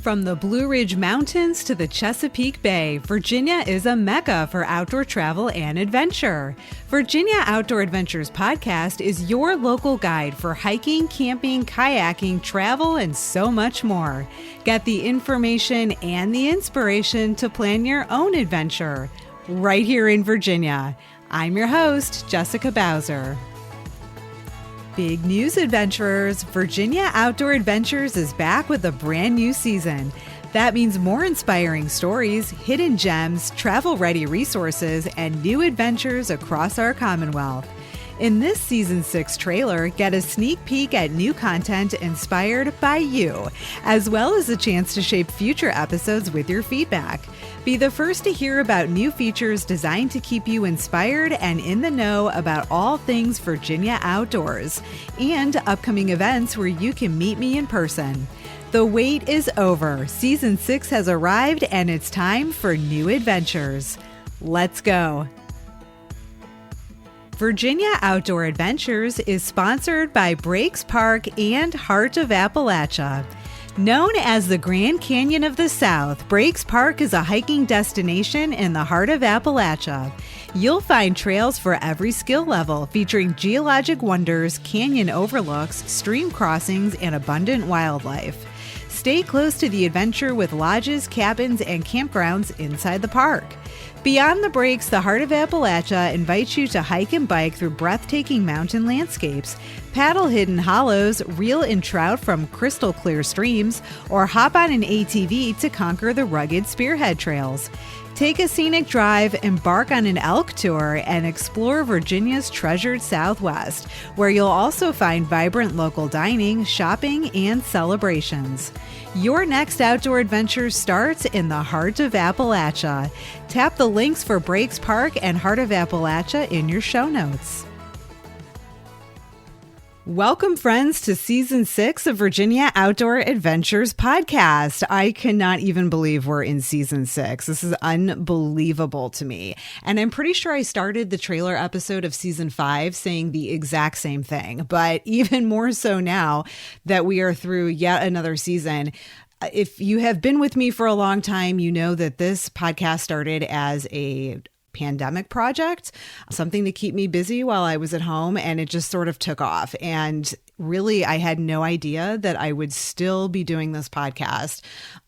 From the Blue Ridge Mountains to the Chesapeake Bay, Virginia is a mecca for outdoor travel and adventure. Virginia Outdoor Adventures podcast is your local guide for hiking, camping, kayaking, travel, and so much more. Get the information and the inspiration to plan your own adventure right here in Virginia. I'm your host, Jessica Bowser. Big news, adventurers! Virginia Outdoor Adventures is back with a brand new season. That means more inspiring stories, hidden gems, travel-ready resources, and new adventures across our Commonwealth. In this Season 6 trailer, get a sneak peek at new content inspired by you, as well as a chance to shape future episodes with your feedback. Be the first to hear about new features designed to keep you inspired and in the know about all things Virginia outdoors, and upcoming events where you can meet me in person. The wait is over. Season 6 has arrived, and it's time for new adventures. Let's go. Virginia Outdoor Adventures is sponsored by Breaks Park and Heart of Appalachia. Known as the Grand Canyon of the South, Breaks Park is a hiking destination in the heart of Appalachia. You'll find trails for every skill level, featuring geologic wonders, canyon overlooks, stream crossings, and abundant wildlife. Stay close to the adventure with lodges, cabins, and campgrounds inside the park. Beyond the breaks, the Heart of Appalachia invites you to hike and bike through breathtaking mountain landscapes, paddle hidden hollows, reel in trout from crystal clear streams, or hop on an ATV to conquer the rugged spearhead trails. Take a scenic drive, embark on an elk tour, and explore Virginia's treasured Southwest, where you'll also find vibrant local dining, shopping, and celebrations. Your next outdoor adventure starts in the heart of Appalachia. Tap the links for Breaks Park and Heart of Appalachia in your show notes. Welcome, friends, to Season 6 of Virginia Outdoor Adventures podcast. I cannot even believe we're in Season 6. This is unbelievable to me. And I'm pretty sure I started the trailer episode of Season 5 saying the exact same thing, but even more so now that we are through yet another season. If you have been with me for a long time, you know that this podcast started as a pandemic project, something to keep me busy while I was at home, and it just sort of took off. And really, I had no idea that I would still be doing this podcast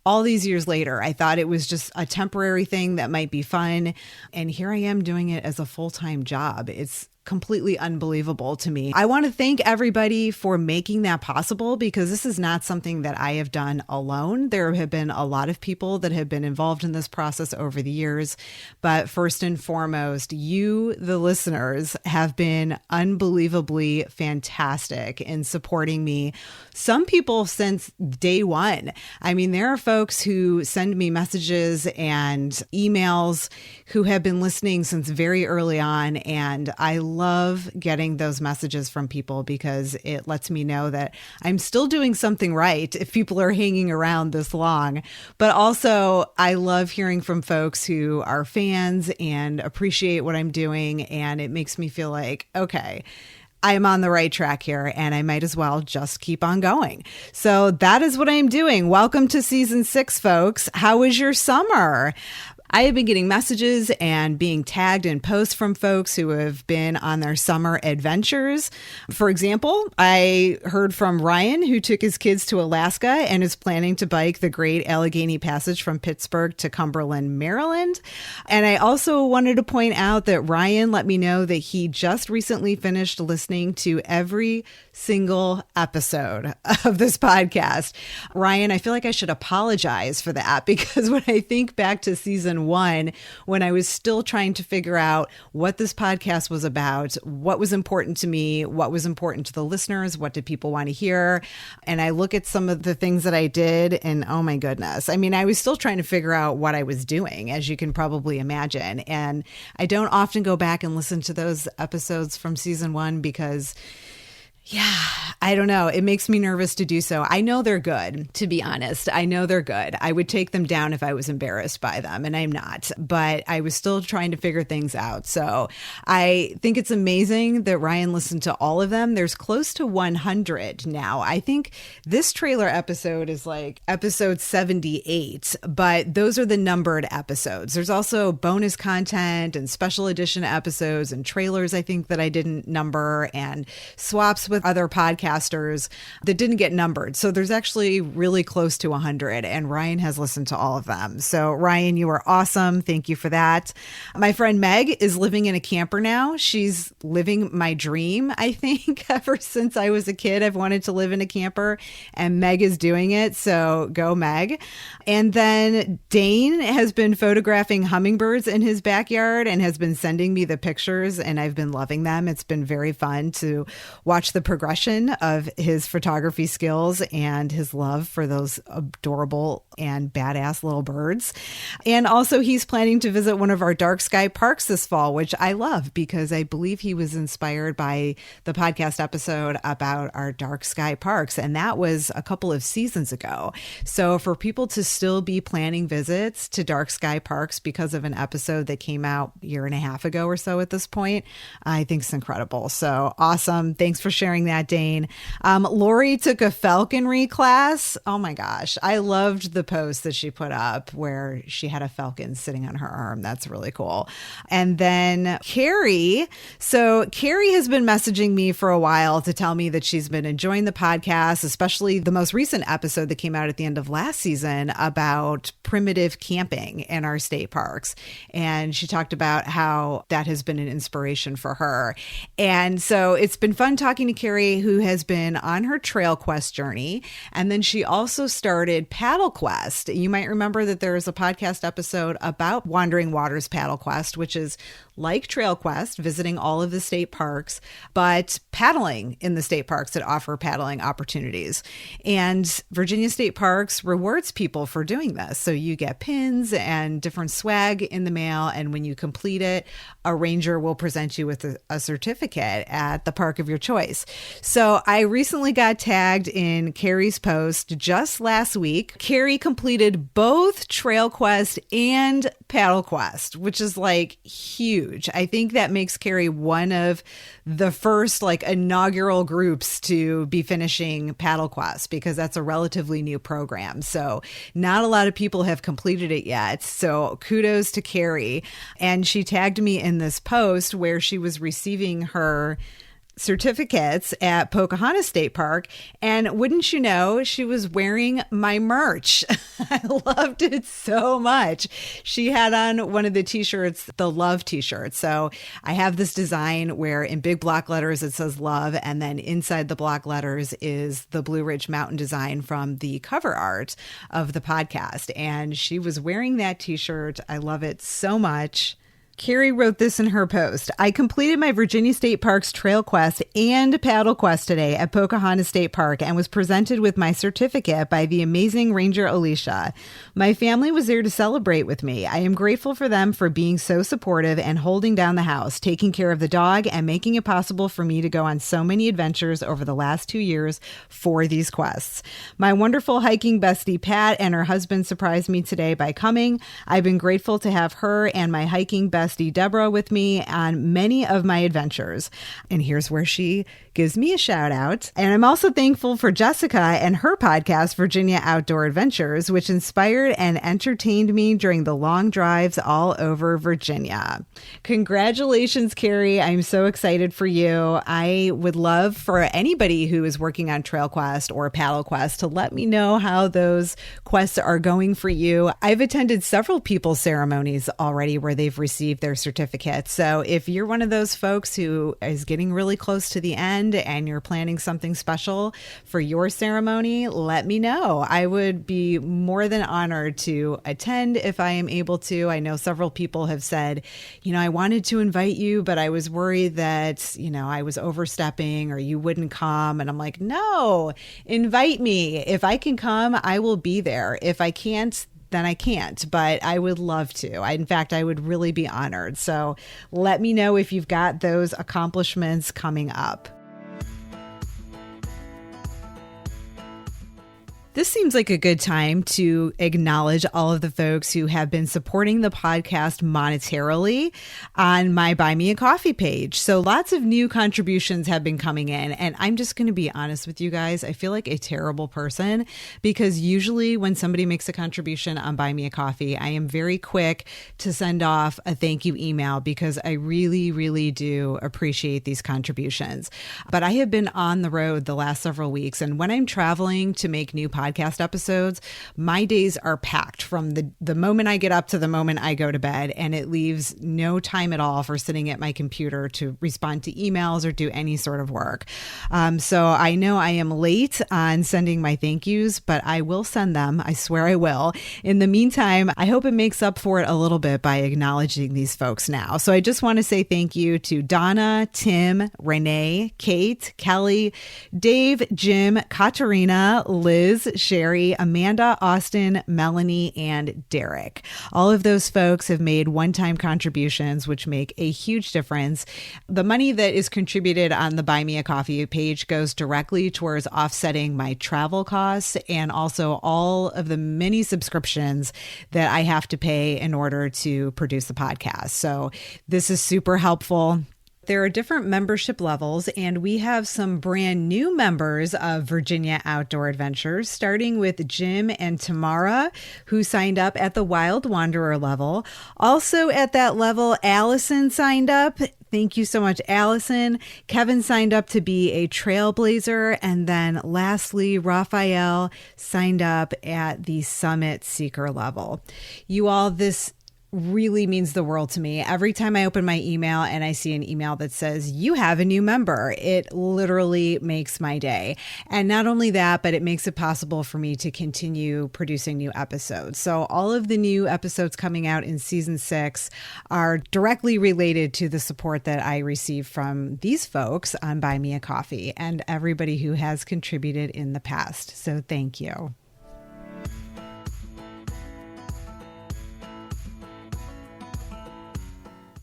all these years later. I thought it was just a temporary thing that might be fun, and here I am doing it as a full-time job. It's completely unbelievable to me. I want to thank everybody for making that possible, because this is not something that I have done alone. There have been a lot of people that have been involved in this process over the years, but first and foremost, you, the listeners, have been unbelievably fantastic in supporting me. Some people since day one. I mean, there are folks who send me messages and emails who have been listening since very early on, and I love getting those messages from people because it lets me know that I'm still doing something right if people are hanging around this long. But also, I love hearing from folks who are fans and appreciate what I'm doing, and it makes me feel like, okay, I am on the right track here, and I might as well just keep on going. So that is what I'm doing. Welcome to Season 6, folks. How was your summer? I have been getting messages and being tagged in posts from folks who have been on their summer adventures. For example, I heard from Ryan, who took his kids to Alaska and is planning to bike the Great Allegheny Passage from Pittsburgh to Cumberland, Maryland. And I also wanted to point out that Ryan let me know that he just recently finished listening to every single episode of this podcast. Ryan, I feel like I should apologize for that, because when I think back to Season 1, when I was still trying to figure out what this podcast was about, what was important to me, what was important to the listeners, what did people want to hear, and I look at some of the things that I did, and oh my goodness, I mean, I was still trying to figure out what I was doing, as you can probably imagine. And I don't often go back and listen to those episodes from Season 1 because Yeah, I don't know. It makes me nervous to do so. I know they're good, to be honest. I know they're good. I would take them down if I was embarrassed by them, and I'm not. But I was still trying to figure things out. So I think it's amazing that Ryan listened to all of them. There's close to 100 now. I think this trailer episode is like episode 78, but those are the numbered episodes. There's also bonus content and special edition episodes and trailers, I think, that I didn't number, and swaps with other podcasters that didn't get numbered. So there's actually really close to 100, and Ryan has listened to all of them. So Ryan, you are awesome. Thank you for that. My friend Meg is living in a camper now. She's living my dream, I think. Ever since I was a kid, I've wanted to live in a camper, and Meg is doing it. So go Meg. And then Dane has been photographing hummingbirds in his backyard and has been sending me the pictures, and I've been loving them. It's been very fun to watch the progression of his photography skills and his love for those adorable and badass little birds. And also he's planning to visit one of our dark sky parks this fall, which I love because I believe he was inspired by the podcast episode about our dark sky parks. And that was a couple of seasons ago. So for people to still be planning visits to dark sky parks because of an episode that came out a year and a half ago or so at this point, I think it's incredible. So awesome. Thanks for sharing that, Dane. Lori took a falconry class. Oh my gosh. I loved the post that she put up where she had a falcon sitting on her arm. That's really cool. And then Carrie. So Carrie has been messaging me for a while to tell me that she's been enjoying the podcast, especially the most recent episode that came out at the end of last season about primitive camping in our state parks. And she talked about how that has been an inspiration for her. And so it's been fun talking to Carrie, who has been on her Trail Quest journey. And then she also started Paddle Quest. You might remember that there is a podcast episode about Wandering Waters Paddle Quest, which is like Trail Quest, visiting all of the state parks, but paddling in the state parks that offer paddling opportunities. And Virginia State Parks rewards people for doing this. So you get pins and different swag in the mail. And when you complete it, a ranger will present you with a certificate at the park of your choice. So I recently got tagged in Carrie's post just last week. Carrie completed both Trail Quest and Paddle Quest, which is like huge. I think that makes Carrie one of the first like inaugural groups to be finishing Paddle Quest because that's a relatively new program. So not a lot of people have completed it yet. So kudos to Carrie. And she tagged me in this post where she was receiving her certificates at Pocahontas State Park. And wouldn't you know, she was wearing my merch. I loved it so much. She had on one of the t-shirts, the love t-shirt. So I have this design where in big block letters it says love, and then inside the block letters is the Blue Ridge Mountain design from the cover art of the podcast. And she was wearing that t-shirt. I love it so much. Carrie wrote this in her post. I completed my Virginia State Parks Trail Quest and Paddle Quest today at Pocahontas State Park and was presented with my certificate by the amazing Ranger Alicia. My family was there to celebrate with me. I am grateful for them for being so supportive and holding down the house, taking care of the dog, and making it possible for me to go on so many adventures over the last 2 years for these quests. My wonderful hiking bestie Pat and her husband surprised me today by coming. I've been grateful to have her and my hiking bestie Deborah with me on many of my adventures. And here's where she gives me a shout out. And I'm also thankful for Jessica and her podcast, Virginia Outdoor Adventures, which inspired and entertained me during the long drives all over Virginia. Congratulations, Carrie. I'm so excited for you. I would love for anybody who is working on Trail Quest or Paddle Quest to let me know how those quests are going for you. I've attended several people's ceremonies already where they've received their certificates. So if you're one of those folks who is getting really close to the end and you're planning something special for your ceremony, let me know. I would be more than honored to attend if I am able to. I know several people have said, I wanted to invite you, but I was worried that, I was overstepping or you wouldn't come. And I'm like, no, invite me. If I can come, I will be there. If I can't, then I can't, but I would love to. In fact, I would really be honored. So let me know if you've got those accomplishments coming up. This seems like a good time to acknowledge all of the folks who have been supporting the podcast monetarily on my Buy Me a Coffee page. So lots of new contributions have been coming in. And I'm just going to be honest with you guys. I feel like a terrible person because usually when somebody makes a contribution on Buy Me a Coffee, I am very quick to send off a thank you email because I really, really do appreciate these contributions. But I have been on the road the last several weeks. And when I'm traveling to make new podcast episodes, my days are packed from the moment I get up to the moment I go to bed, and it leaves no time at all for sitting at my computer to respond to emails or do any sort of work. So I know I am late on sending my thank yous, but I will send them. I swear I will. In the meantime, I hope it makes up for it a little bit by acknowledging these folks now. So I just want to say thank you to Donna, Tim, Renee, Kate, Kelly, Dave, Jim, Katarina, Liz, Sherry, Amanda, Austin, Melanie, and Derek. All of those folks have made one-time contributions, which make a huge difference. The money that is contributed on the Buy Me a Coffee page goes directly towards offsetting my travel costs and also all of the many subscriptions that I have to pay in order to produce the podcast. So this is super helpful. There are different membership levels, and we have some brand new members of Virginia Outdoor Adventures, starting with Jim and Tamara, who signed up at the Wild Wanderer level. Also at that level, Allison signed up. Thank you so much, Allison. Kevin signed up to be a trailblazer. And then lastly, Raphael signed up at the Summit Seeker level. You all, this really means the world to me. Every time I open my email and I see an email that says, you have a new member, it literally makes my day. And not only that, but it makes it possible for me to continue producing new episodes. So all of the new episodes coming out in season 6 are directly related to the support that I receive from these folks on Buy Me a Coffee and everybody who has contributed in the past. So thank you.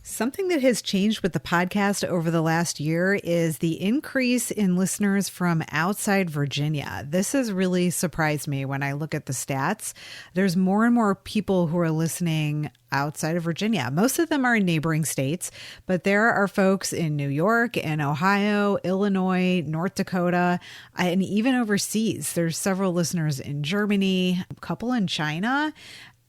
Something that has changed with the podcast over the last year is the increase in listeners from outside Virginia. This has really surprised me when I look at the stats. There's more and more people who are listening outside of Virginia. Most of them are in neighboring states, but there are folks in New York and Ohio, Illinois, North Dakota, and even overseas. There's several listeners in Germany, a couple in China.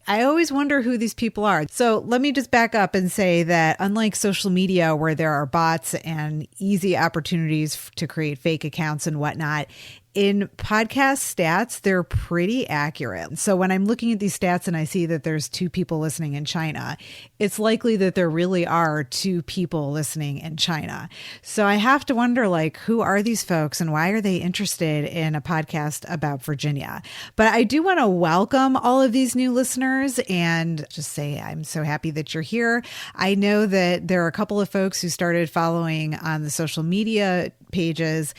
I always wonder who these people are. So let me just back up and say that unlike social media where there are bots and easy opportunities to create fake accounts and whatnot, in podcast stats, they're pretty accurate. So when I'm looking at these stats and I see that there's 2 people listening in China, it's likely that there really are 2 people listening in China. So I have to wonder, like, who are these folks and why are they interested in a podcast about Virginia? But I do want to welcome all of these new listeners and just say I'm so happy that you're here. I know that there are a couple of folks who started following on the social media pages.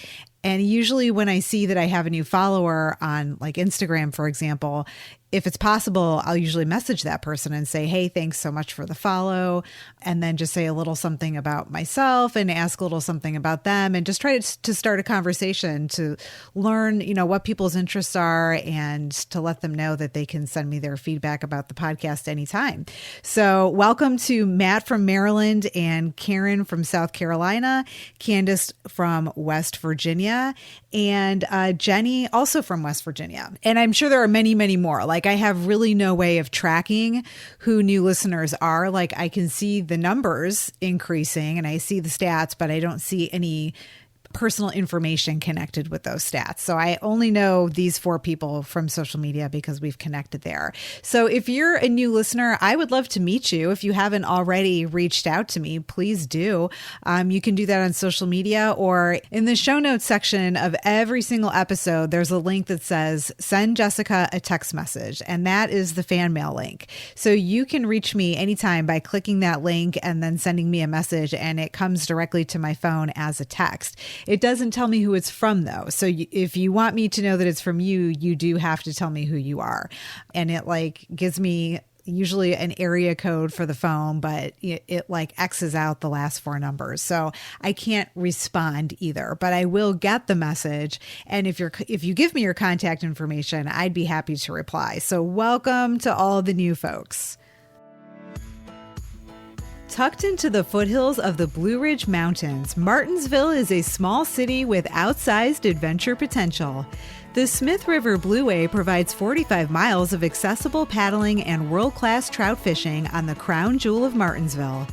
And usually when I see that I have a new follower on like Instagram, for example, if it's possible, I'll usually message that person and say, hey, thanks so much for the follow. And then just say a little something about myself and ask a little something about them and just try to start a conversation to learn, what people's interests are and to let them know that they can send me their feedback about the podcast anytime. So welcome to Matt from Maryland and Karen from South Carolina, Candace from West Virginia, and Jenny also from West Virginia. And I'm sure there are many, many more. Like I have really no way of tracking who new listeners are. Like I can see the numbers increasing and I see the stats, but I don't see any personal information connected with those stats. So I only know these 4 people from social media because we've connected there. So if you're a new listener, I would love to meet you. If you haven't already reached out to me, please do. You can do that on social media or in the show notes section of every single episode, there's a link that says send Jessica a text message. And that is the fan mail link. So you can reach me anytime by clicking that link and then sending me a message and it comes directly to my phone as a text. It doesn't tell me who it's from, though. So if you want me to know that it's from you, you do have to tell me who you are. And it gives me usually an area code for the phone, but it like X's out the last four numbers. So I can't respond either, but I will get the message. And if you give me your contact information, I'd be happy to reply. So welcome to all the new folks. Tucked into the foothills of the Blue Ridge Mountains, Martinsville is a small city with outsized adventure potential. The Smith River Blueway provides 45 miles of accessible paddling and world-class trout fishing on the crown jewel of Martinsville.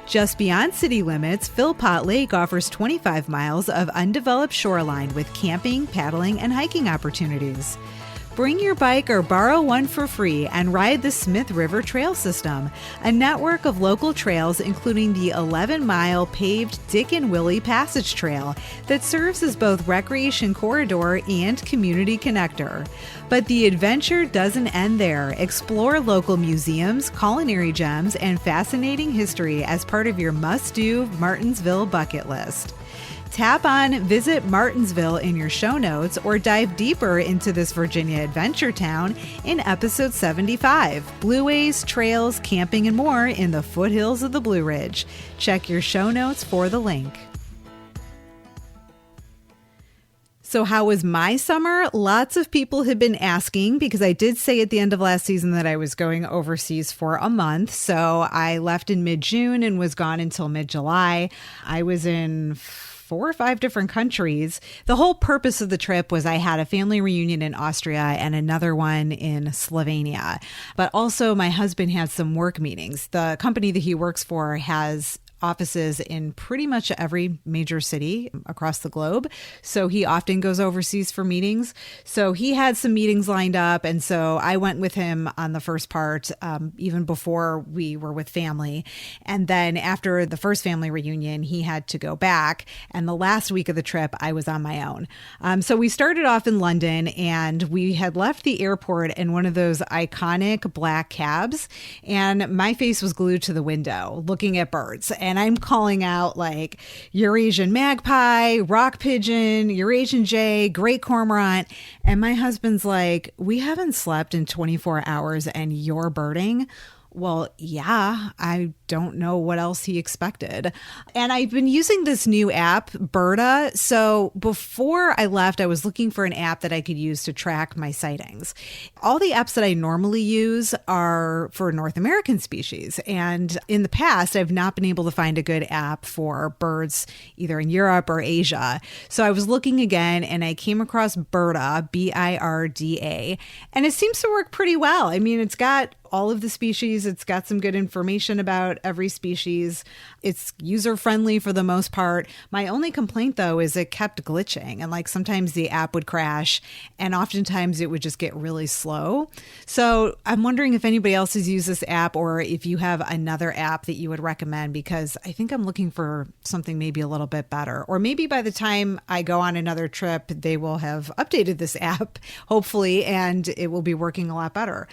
Just beyond city limits, Philpott Lake offers 25 miles of undeveloped shoreline with camping, paddling, and hiking opportunities. Bring your bike or borrow one for free and ride the Smith River Trail System, a network of local trails including the 11-mile paved Dick and Willie Passage Trail that serves as both recreation corridor and community connector. But the adventure doesn't end there. Explore local museums, culinary gems, and fascinating history as part of your must-do Martinsville bucket list. Tap on Visit Martinsville in your show notes or dive deeper into this Virginia adventure town in episode 75, Blueways, Trails, Camping, and More in the Foothills of the Blue Ridge. Check your show notes for the link. So how was my summer? Lots of people have been asking because I did say at the end of last season that I was going overseas for a month. So I left in mid-June and was gone until mid-July. I was in 4 or 5 different countries. The whole purpose of the trip was I had a family reunion in Austria and another one in Slovenia. But also my husband had some work meetings. The company that he works for has offices in pretty much every major city across the globe. So he often goes overseas for meetings. So he had some meetings lined up. And so I went with him on the first part, even before we were with family. And then after the first family reunion, he had to go back. And the last week of the trip, I was on my own. So we started off in London and we had left the airport in one of those iconic black cabs. And my face was glued to the window looking at birds. And I'm calling out like Eurasian magpie, rock pigeon, Eurasian jay, great cormorant. And my husband's like, we haven't slept in 24 hours and you're birding. Well, yeah, I don't know what else he expected. And I've been using this new app, Birda. So before I left, I was looking for an app that I could use to track my sightings. All the apps that I normally use are for North American species. And in the past, I've not been able to find a good app for birds either in Europe or Asia. So I was looking again and I came across Birda, Birda, and it seems to work pretty well. I mean, it's got all of the species. It's got some good information about every species. It's user-friendly for the most part. My only complaint, though, is it kept glitching. And like sometimes the app would crash and oftentimes it would just get really slow. So I'm wondering if anybody else has used this app or if you have another app that you would recommend, because I think I'm looking for something maybe a little bit better. Or maybe by the time I go on another trip, they will have updated this app, hopefully, and it will be working a lot better.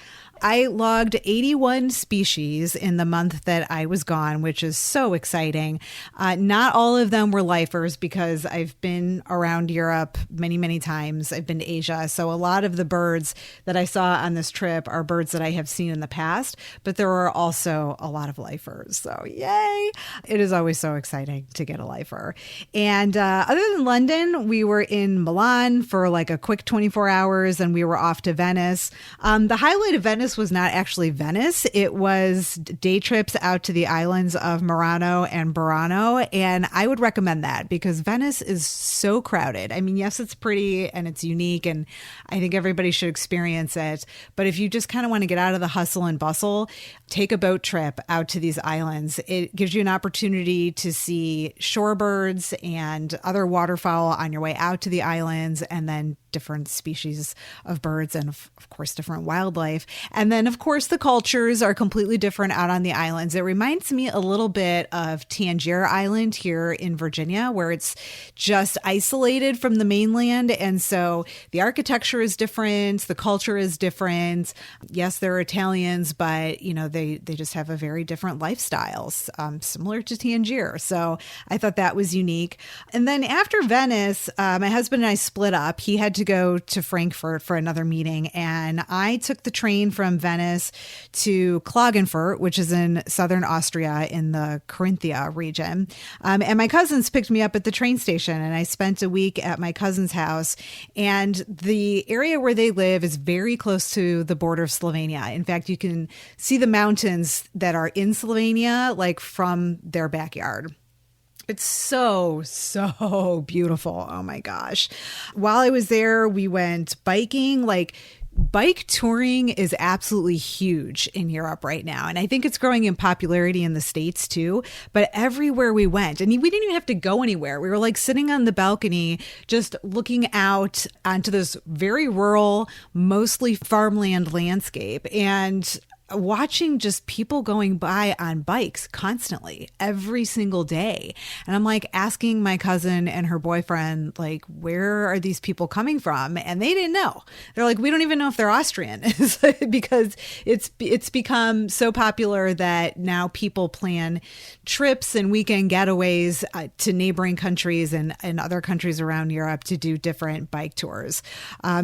I logged 81 species in the month that I was gone, which is so exciting. Not all of them were lifers because I've been around Europe many, many times. I've been to Asia. So a lot of the birds that I saw on this trip are birds that I have seen in the past, but there are also a lot of lifers. So yay! It is always so exciting to get a lifer. And other than London, we were in Milan for like a quick 24 hours and we were off to Venice. The highlight of Venice was not actually Venice. It was day trips out to the islands of Murano and Burano. And I would recommend that because Venice is so crowded. I mean, yes, it's pretty and it's unique and I think everybody should experience it. But if you just kind of want to get out of the hustle and bustle, take a boat trip out to these islands. It gives you an opportunity to see shorebirds and other waterfowl on your way out to the islands, and then different species of birds and of course different wildlife. And then of course the cultures are completely different out on the islands. It reminds me a little bit of Tangier Island here in Virginia, where it's just isolated from the mainland. And so the architecture is different, the culture is different. Yes, they're Italians, but you know, they just have a very different lifestyles, similar to Tangier. So I thought that was unique. And then after Venice, my husband and I split up. He had to to go to Frankfurt for another meeting, and I took the train from Venice to Klagenfurt, which is in southern Austria in the Carinthia region. And my cousins picked me up at the train station, and I spent a week at my cousin's house. And the area where they live is very close to the border of Slovenia. In fact, you can see the mountains that are in Slovenia, like from their backyard. It's so beautiful. Oh my gosh. While I was there, we went biking. Like, bike touring is absolutely huge in Europe right now. And I think it's growing in popularity in the States too. But everywhere we went, and we didn't even have to go anywhere. We were like sitting on the balcony, just looking out onto this very rural, mostly farmland landscape, and watching just people going by on bikes constantly every single day. And I'm like asking my cousin and her boyfriend, like, where are these people coming from? And they didn't know. They're like, we don't even know if they're Austrian because it's become so popular that now people plan trips and weekend getaways to neighboring countries and other countries around Europe to do different bike tours.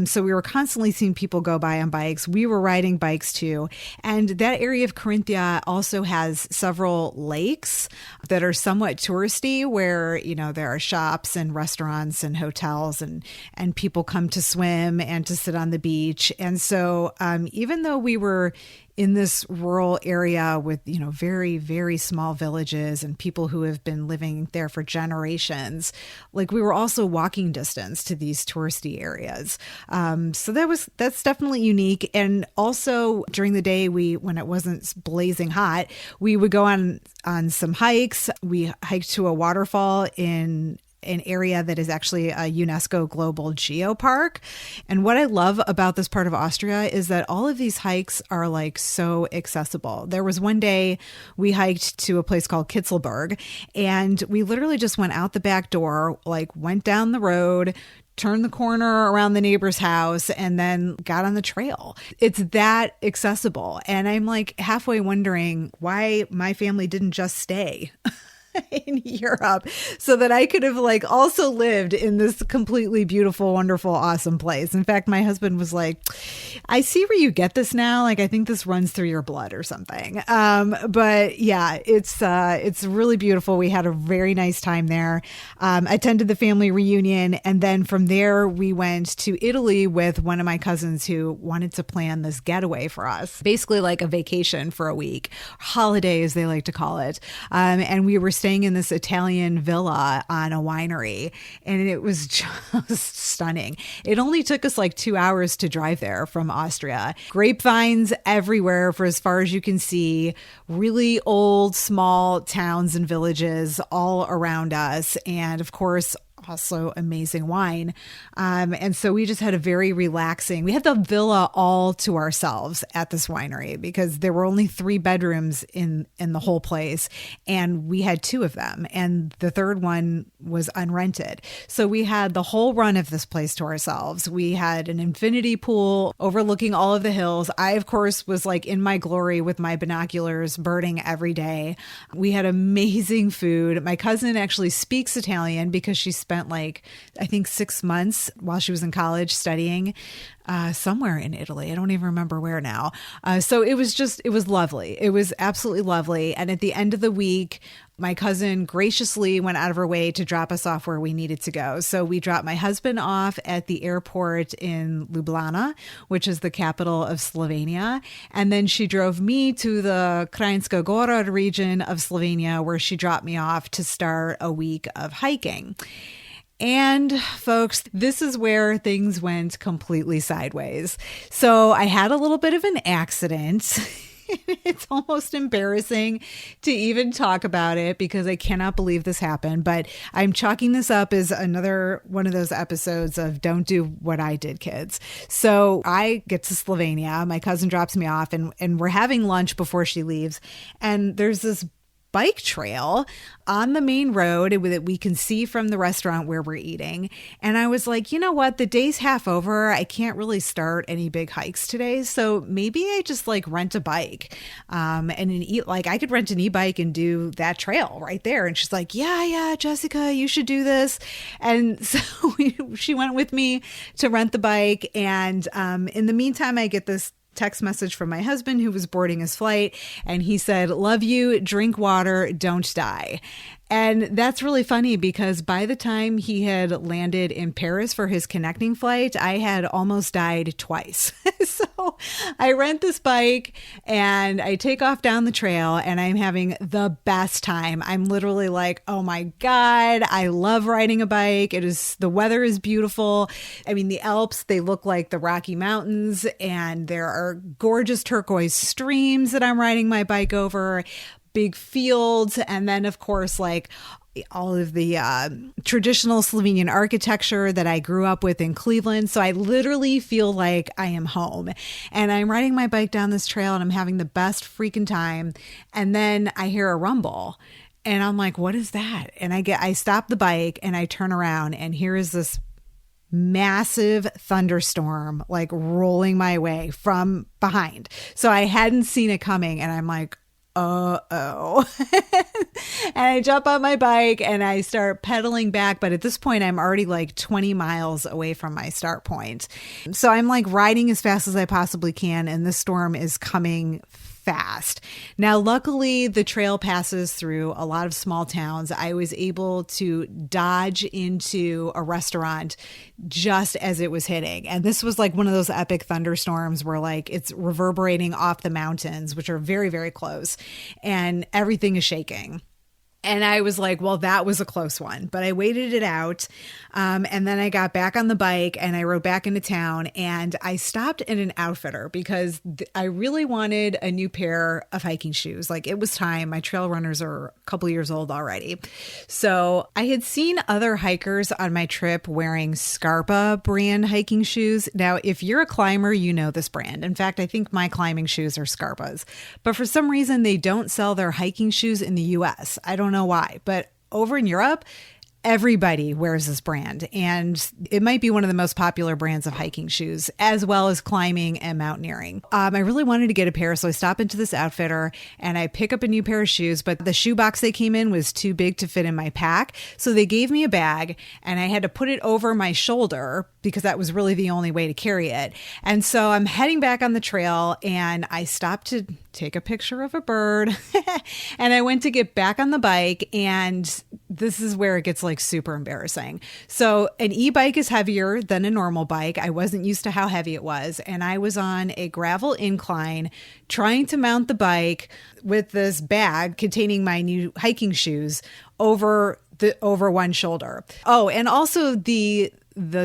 So we were constantly seeing people go by on bikes. We were riding bikes too. And that area of Carinthia also has several lakes that are somewhat touristy where, you know, there are shops and restaurants and hotels and people come to swim and to sit on the beach. And so even though we were in this rural area with, you know, very, very small villages and people who have been living there for generations, like we were also walking distance to these touristy areas. So that's definitely unique. And also during the day, when it wasn't blazing hot, we would go on some hikes. We hiked to a waterfall in an area that is actually a UNESCO Global Geopark. And what I love about this part of Austria is that all of these hikes are like so accessible. There was one day we hiked to a place called Kitzelberg, and we literally just went out the back door, like went down the road, turned the corner around the neighbor's house, and then got on the trail. It's that accessible. And I'm like halfway wondering why my family didn't just stay in Europe so that I could have like also lived in this completely beautiful, wonderful, awesome place. In fact, my husband was like, I see where you get this now. Like, I think this runs through your blood or something. But yeah, it's really beautiful. We had a very nice time there. Attended the family reunion. And then from there, we went to Italy with one of my cousins who wanted to plan this getaway for us, basically like a vacation for a week, holiday as they like to call it. And we were staying in this Italian villa on a winery, and it was just stunning. It only took us like 2 hours to drive there from Austria. Grapevines everywhere for as far as you can see, really old, small towns and villages all around us. And of course, also amazing wine. And so we just had a very relaxing, we had the villa all to ourselves at this winery because there were only 3 bedrooms in the whole place. And we had 2 of them. And the third one was unrented. So we had the whole run of this place to ourselves. We had an infinity pool overlooking all of the hills. I, of course, was like in my glory with my binoculars birding every day. We had amazing food. My cousin actually speaks Italian because she spent like, I think 6 months while she was in college studying somewhere in Italy. I don't even remember where now. So it was lovely. It was absolutely lovely. And at the end of the week, my cousin graciously went out of her way to drop us off where we needed to go. So we dropped my husband off at the airport in Ljubljana, which is the capital of Slovenia. And then she drove me to the Kranjska Gora region of Slovenia, where she dropped me off to start a week of hiking. And folks, this is where things went completely sideways. So I had a little bit of an accident. It's almost embarrassing to even talk about it because I cannot believe this happened, but I'm chalking this up as another one of those episodes of don't do what I did, kids. So I get to Slovenia. My cousin drops me off and we're having lunch before she leaves. And there's this bike trail on the main road that we can see from the restaurant where we're eating. And I was like, you know what? The day's half over. I can't really start any big hikes today. So maybe I just like rent a bike I could rent an e-bike and do that trail right there. And she's like, yeah, Jessica, you should do this. And so she went with me to rent the bike. And in the meantime, I get this text message from my husband who was boarding his flight. And he said, love you, drink water, don't die. And that's really funny because by the time he had landed in Paris for his connecting flight, I had almost died twice. So I rent this bike and I take off down the trail and I'm having the best time. I'm literally like, oh my God, I love riding a bike. The weather is beautiful. I mean, the Alps, they look like the Rocky Mountains and there are gorgeous turquoise streams that I'm riding my bike over. Big fields, and then of course like all of the traditional Slovenian architecture that I grew up with in Cleveland. So I literally feel like I am home, and I'm riding my bike down this trail and I'm having the best freaking time. And then I hear a rumble and I'm like, what is that? And I stop the bike and I turn around and here is this massive thunderstorm like rolling my way from behind. So I hadn't seen it coming and I'm like, uh-oh. And I jump on my bike and I start pedaling back. But at this point, I'm already like 20 miles away from my start point. So I'm like riding as fast as I possibly can. And this storm is coming fast. Now, luckily, the trail passes through a lot of small towns. I was able to dodge into a restaurant just as it was hitting. And this was like one of those epic thunderstorms where like it's reverberating off the mountains, which are very, very close, and everything is shaking. And I was like, well, that was a close one, but I waited it out. And then I got back on the bike and I rode back into town and I stopped at an outfitter because I really wanted a new pair of hiking shoes. Like it was time. My trail runners are a couple years old already. So I had seen other hikers on my trip wearing Scarpa brand hiking shoes. Now, if you're a climber, you know this brand. In fact, I think my climbing shoes are Scarpas, but for some reason they don't sell their hiking shoes in the US. I don't know why, but over in Europe, everybody wears this brand, and it might be one of the most popular brands of hiking shoes, as well as climbing and mountaineering. I really wanted to get a pair, so I stop into this outfitter and I pick up a new pair of shoes, but the shoe box they came in was too big to fit in my pack. So they gave me a bag and I had to put it over my shoulder because that was really the only way to carry it. And so I'm heading back on the trail and I stopped to take a picture of a bird and I went to get back on the bike, and this is where it gets like super embarrassing. So an e-bike is heavier than a normal bike. I wasn't used to how heavy it was, and I was on a gravel incline trying to mount the bike with this bag containing my new hiking shoes over one shoulder. Oh, and also the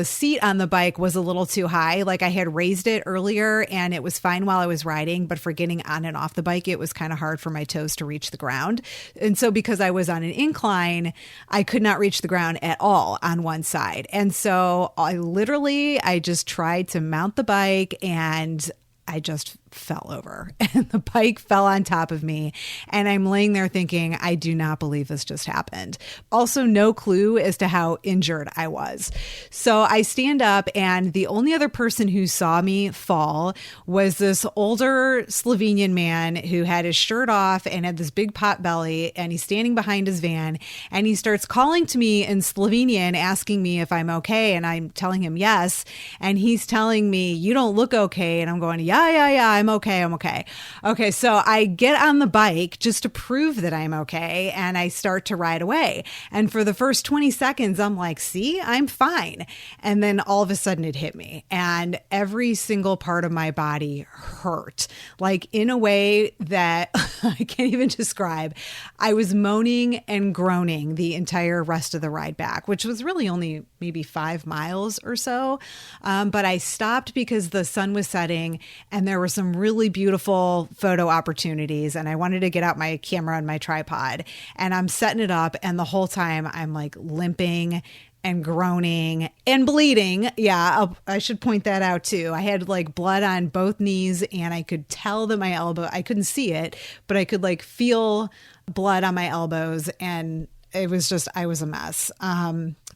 seat on the bike was a little too high. Like I had raised it earlier and it was fine while I was riding, but for getting on and off the bike, it was kind of hard for my toes to reach the ground. And so because I was on an incline, I could not reach the ground at all on one side. And so I just tried to mount the bike and I just fell over and the bike fell on top of me. And I'm laying there thinking, I do not believe this just happened. Also, no clue as to how injured I was. So I stand up, and the only other person who saw me fall was this older Slovenian man who had his shirt off and had this big pot belly, and he's standing behind his van and he starts calling to me in Slovenian, asking me if I'm okay. And I'm telling him yes. And he's telling me, you don't look okay. And I'm going, yeah, I'm okay. Okay, so I get on the bike just to prove that I'm okay, and I start to ride away. And for the first 20 seconds, I'm like, see, I'm fine. And then all of a sudden it hit me, and every single part of my body hurt, like in a way that I can't even describe. I was moaning and groaning the entire rest of the ride back, which was really only maybe 5 miles or so. But I stopped because the sun was setting and there were some really beautiful photo opportunities, and I wanted to get out my camera and my tripod, and I'm setting it up, and the whole time I'm like limping and groaning and bleeding. Yeah, I should point that out too. I had like blood on both knees, and I could tell that my elbow, I couldn't see it, but I could like feel blood on my elbows, and it was just, I was a mess.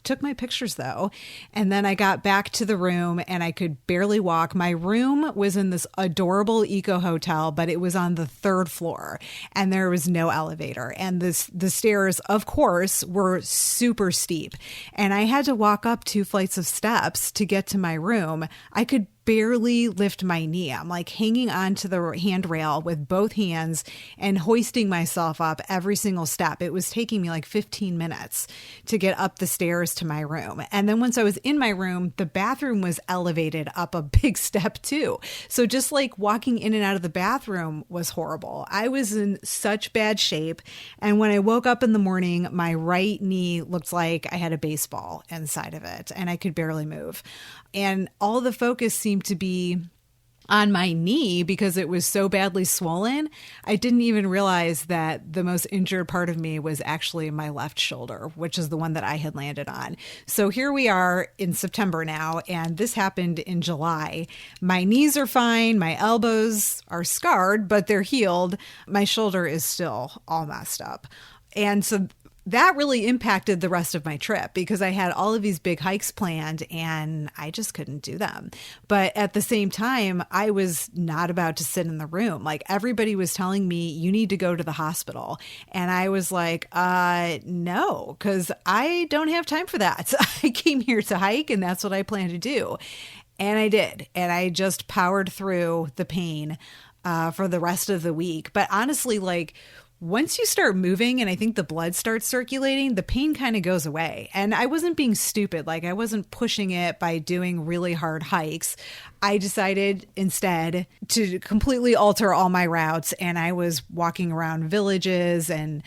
Took my pictures though. And then I got back to the room and I could barely walk. My room was in this adorable eco hotel, but it was on the 3rd floor and there was no elevator. And the stairs, of course, were super steep. And I had to walk up 2 flights of steps to get to my room. I could barely lift my knee. I'm like hanging onto the handrail with both hands and hoisting myself up every single step. It was taking me like 15 minutes to get up the stairs to my room. And then once I was in my room, the bathroom was elevated up a big step too. So just like walking in and out of the bathroom was horrible. I was in such bad shape. And when I woke up in the morning, my right knee looked like I had a baseball inside of it and I could barely move. And all the focus seemed to be on my knee because it was so badly swollen. I didn't even realize that the most injured part of me was actually my left shoulder, which is the one that I had landed on. So here we are in September now, and this happened in July. My knees are fine. My elbows are scarred, but they're healed. My shoulder is still all messed up. And so that really impacted the rest of my trip because I had all of these big hikes planned and I just couldn't do them. But at the same time, I was not about to sit in the room. Like everybody was telling me, you need to go to the hospital. And I was like, no, because I don't have time for that. I came here to hike and that's what I plan to do. And I did. And I just powered through the pain for the rest of the week. But honestly, like, once you start moving and I think the blood starts circulating, the pain kind of goes away. And I wasn't being stupid. Like I wasn't pushing it by doing really hard hikes. I decided instead to completely alter all my routes. And I was walking around villages and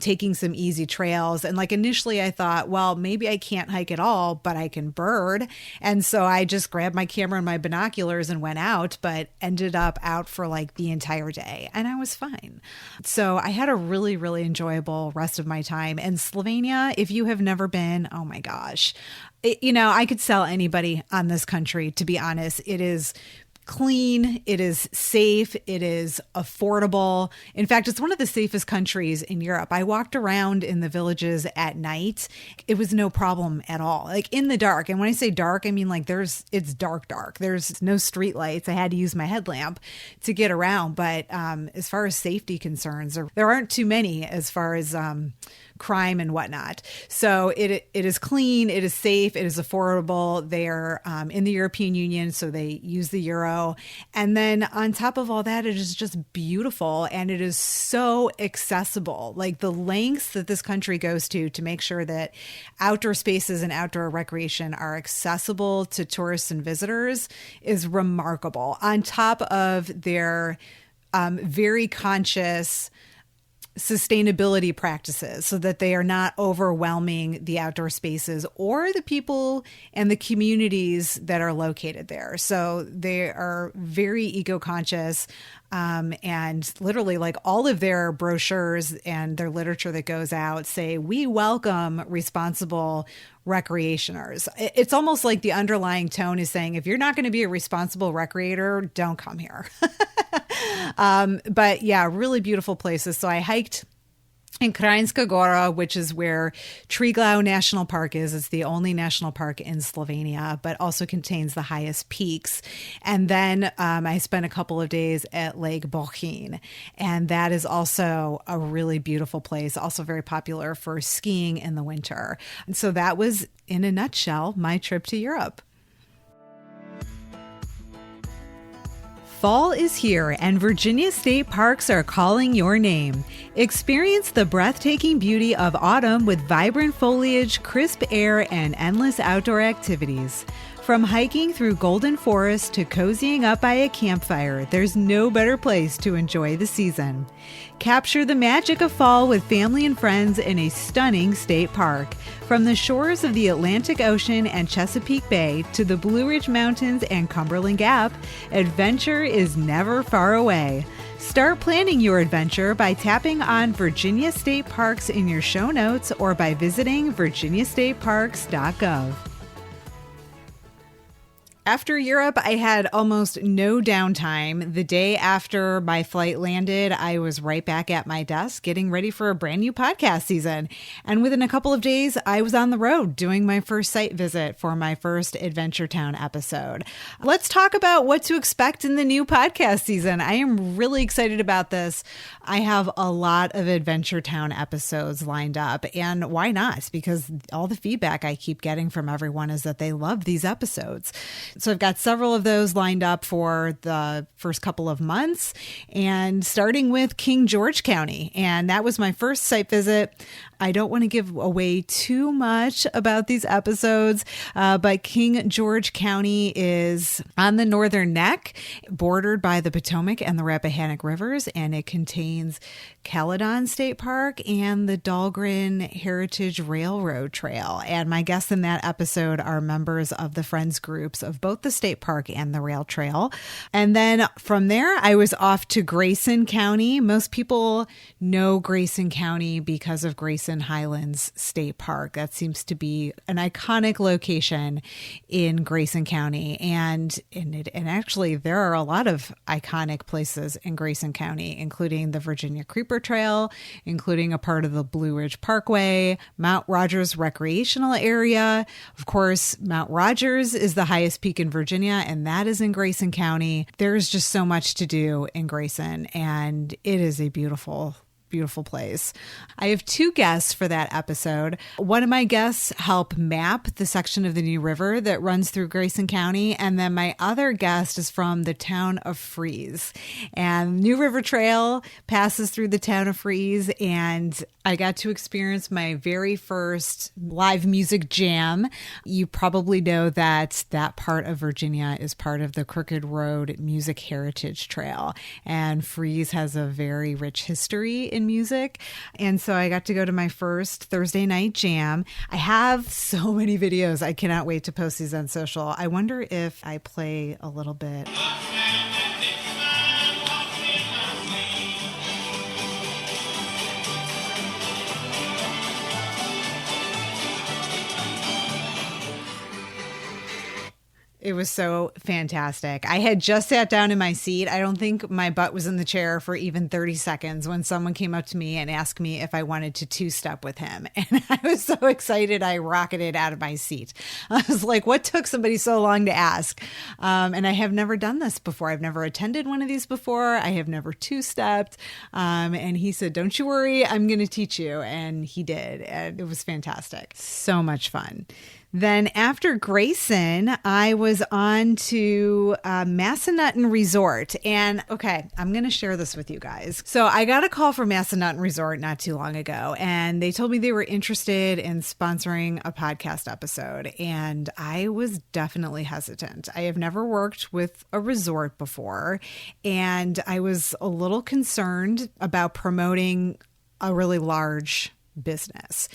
taking some easy trails. And like initially I thought, well, maybe I can't hike at all, but I can bird. And so I just grabbed my camera and my binoculars and went out, but ended up out for like the entire day. And I was fine. So I had a really, really enjoyable rest of my time. And Slovenia, if you have never been, oh my gosh, I could sell anybody on this country, to be honest. It is clean, it is safe, it is affordable. In fact, it's one of the safest countries in Europe. I walked around in the villages at night. It was no problem at all. Like in the dark. And when I say dark, I mean like it's dark. There's no street lights. I had to use my headlamp to get around. But as far as safety concerns, there aren't too many as far as crime and whatnot. So it is clean, it is safe, it is affordable. They're in the European Union, so they use the euro. And then on top of all that, it is just beautiful and it is so accessible. Like the lengths that this country goes to make sure that outdoor spaces and outdoor recreation are accessible to tourists and visitors is remarkable. On top of their very conscious sustainability practices so that they are not overwhelming the outdoor spaces or the people and the communities that are located there. So they are very eco-conscious. And literally like all of their brochures and their literature that goes out say, we welcome responsible recreationers. It's almost like the underlying tone is saying, if you're not going to be a responsible recreator, don't come here. But yeah, really beautiful places. So I hiked in Kranjska Gora, which is where Triglav National Park is. It's the only national park in Slovenia, but also contains the highest peaks. And then I spent a couple of days at Lake Bohinj, and that is also a really beautiful place, also very popular for skiing in the winter. And so that was, in a nutshell, my trip to Europe. Fall is here, and Virginia state parks are calling your name. Experience the breathtaking beauty of autumn with vibrant foliage, crisp air, and endless outdoor activities. From hiking through Golden Forest to cozying up by a campfire, there's no better place to enjoy the season. Capture the magic of fall with family and friends in a stunning state park. From the shores of the Atlantic Ocean and Chesapeake Bay to the Blue Ridge Mountains and Cumberland Gap, adventure is never far away. Start planning your adventure by tapping on Virginia State Parks in your show notes or by visiting virginiastateparks.gov. After Europe, I had almost no downtime. The day after my flight landed, I was right back at my desk getting ready for a brand new podcast season. And within a couple of days, I was on the road doing my first site visit for my first Adventure Town episode. Let's talk about what to expect in the new podcast season. I am really excited about this. I have a lot of Adventure Town episodes lined up, and why not? Because all the feedback I keep getting from everyone is that they love these episodes. So I've got several of those lined up for the first couple of months, and starting with King George County. And that was my first site visit. I don't want to give away too much about these episodes, but King George County is on the northern neck, bordered by the Potomac and the Rappahannock rivers, and it contains Caledon State Park and the Dahlgren Heritage Railroad Trail. And my guests in that episode are members of the Friends groups of both the state park and the rail trail. And then from there, I was off to Grayson County. Most people know Grayson County because of Grayson Highlands State Park. That seems to be an iconic location in Grayson County. And actually, there are a lot of iconic places in Grayson County, including the Virginia Creeper Trail, including a part of the Blue Ridge Parkway, Mount Rogers Recreational Area. Of course, Mount Rogers is the highest peak in Virginia, and that is in Grayson County. There's just so much to do in Grayson, and it is a beautiful place. I have two guests for that episode. One of my guests help map the section of the New River that runs through Grayson County. And then my other guest is from the town of Fries. And New River Trail passes through the town of Fries, and I got to experience my very first live music jam. You probably know that that part of Virginia is part of the Crooked Road Music Heritage Trail. And Fries has a very rich history in music. And so I got to go to my first Thursday night jam. I have so many videos. I cannot wait to post these on social. I wonder if I play a little bit. It was so fantastic. I had just sat down in my seat. I don't think my butt was in the chair for even 30 seconds when someone came up to me and asked me if I wanted to two-step with him. And I was so excited, I rocketed out of my seat. I was like, what took somebody so long to ask? And I have never done this before. I've never attended one of these before. I have never two-stepped. And he said, don't you worry, I'm going to teach you. And he did. And it was fantastic. So much fun. Then after Grayson, I was on to Massanutten Resort. And okay, I'm going to share this with you guys. So I got a call from Massanutten Resort not too long ago, and they told me they were interested in sponsoring a podcast episode. And I was definitely hesitant. I have never worked with a resort before, and I was a little concerned about promoting a really large business.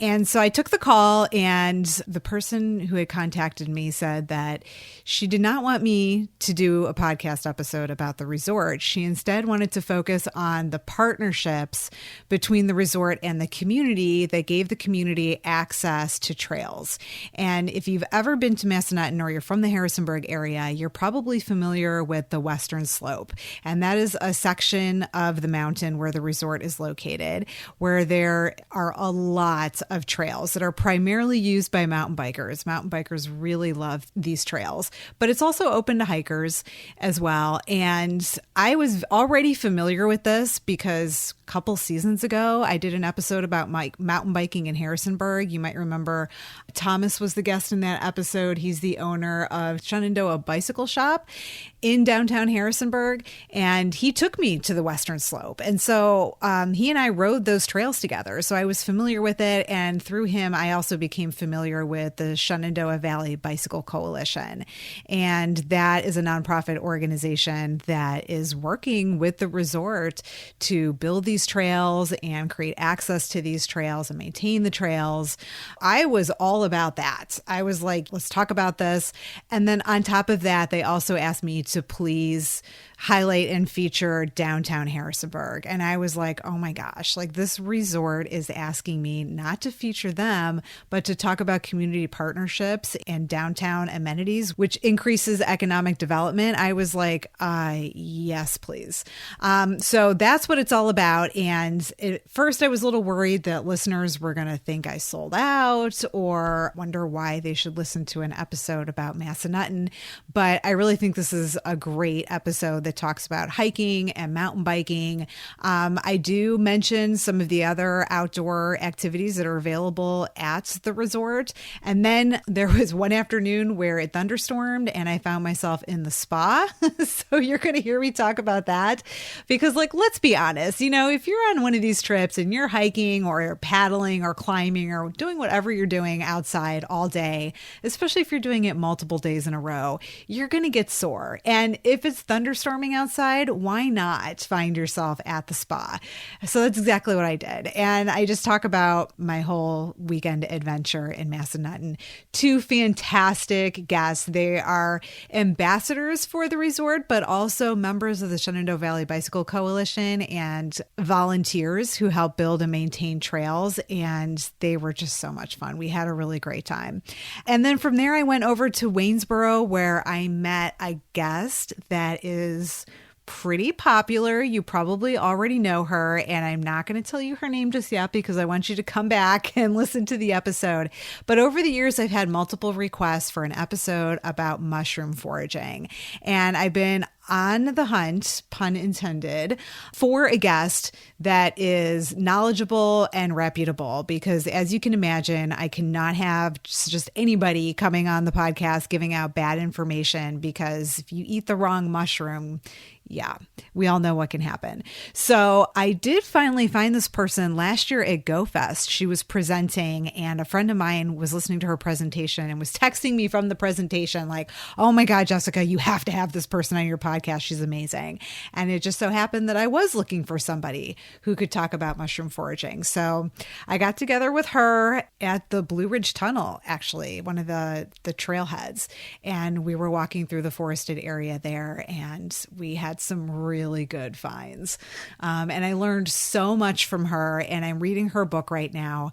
And so I took the call, and the person who had contacted me said that she did not want me to do a podcast episode about the resort. She instead wanted to focus on the partnerships between the resort and the community that gave the community access to trails. And if you've ever been to Massanutten or you're from the Harrisonburg area, you're probably familiar with the Western Slope. And that is a section of the mountain where the resort is located, where there are a lot of trails that are primarily used by mountain bikers. Mountain bikers really love these trails, but it's also open to hikers as well. And I was already familiar with this because a couple seasons ago, I did an episode about mountain biking in Harrisonburg. You might remember Thomas was the guest in that episode. He's the owner of Shenandoah Bicycle Shop in downtown Harrisonburg, and he took me to the Western Slope. And so he and I rode those trails together. So I I was familiar with it. And through him, I also became familiar with the Shenandoah Valley Bicycle Coalition. And that is a nonprofit organization that is working with the resort to build these trails and create access to these trails and maintain the trails. I was all about that. I was like, let's talk about this. And then on top of that, they also asked me to please highlight and feature downtown Harrisonburg. And I was like, oh my gosh, like this resort is asking me not to feature them, but to talk about community partnerships and downtown amenities, which increases economic development. I was like, yes, please. So that's what it's all about. And at first I was a little worried that listeners were going to think I sold out or wonder why they should listen to an episode about Massanutten. But I really think this is a great episode that talks about hiking and mountain biking. I do mention some of the other outdoor activities that are available at the resort. And then there was one afternoon where it thunderstormed and I found myself in the spa. So you're going to hear me talk about that because, like, let's be honest, you know, if you're on one of these trips and you're hiking or you're paddling or climbing or doing whatever you're doing outside all day, especially if you're doing it multiple days in a row, you're going to get sore. And if it's thunderstorming outside, why not find yourself at the spa? So that's exactly what I did. And I just talk about my whole weekend adventure in Massanutten. Two fantastic guests. They are ambassadors for the resort, but also members of the Shenandoah Valley Bicycle Coalition and volunteers who help build and maintain trails. And they were just so much fun. We had a really great time. And then from there, I went over to Waynesboro where I met a guest that is pretty popular. You probably already know her, and I'm not going to tell you her name just yet because I want you to come back and listen to the episode. But over the years, I've had multiple requests for an episode about mushroom foraging, and I've been on the hunt, pun intended, for a guest that is knowledgeable and reputable because, as you can imagine, I cannot have just anybody coming on the podcast giving out bad information because if you eat the wrong mushroom, yeah, we all know what can happen. So I did finally find this person last year at GoFest. She was presenting and a friend of mine was listening to her presentation and was texting me from the presentation like, oh my God, Jessica, you have to have this person on your podcast. She's amazing. And it just so happened that I was looking for somebody who could talk about mushroom foraging. So I got together with her at the Blue Ridge Tunnel, actually, one of the trailheads. And we were walking through the forested area there and we had some really good finds. And I learned so much from her and I'm reading her book right now.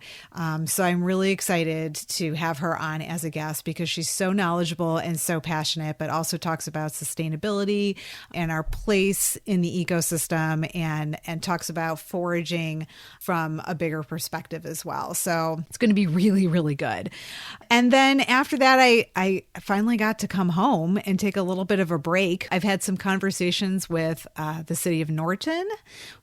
So I'm really excited to have her on as a guest because she's so knowledgeable and so passionate, but also talks about sustainability and our place in the ecosystem and talks about foraging from a bigger perspective as well. So it's going to be really, really good. And then after that, I finally got to come home and take a little bit of a break. I've had some conversations with the city of Norton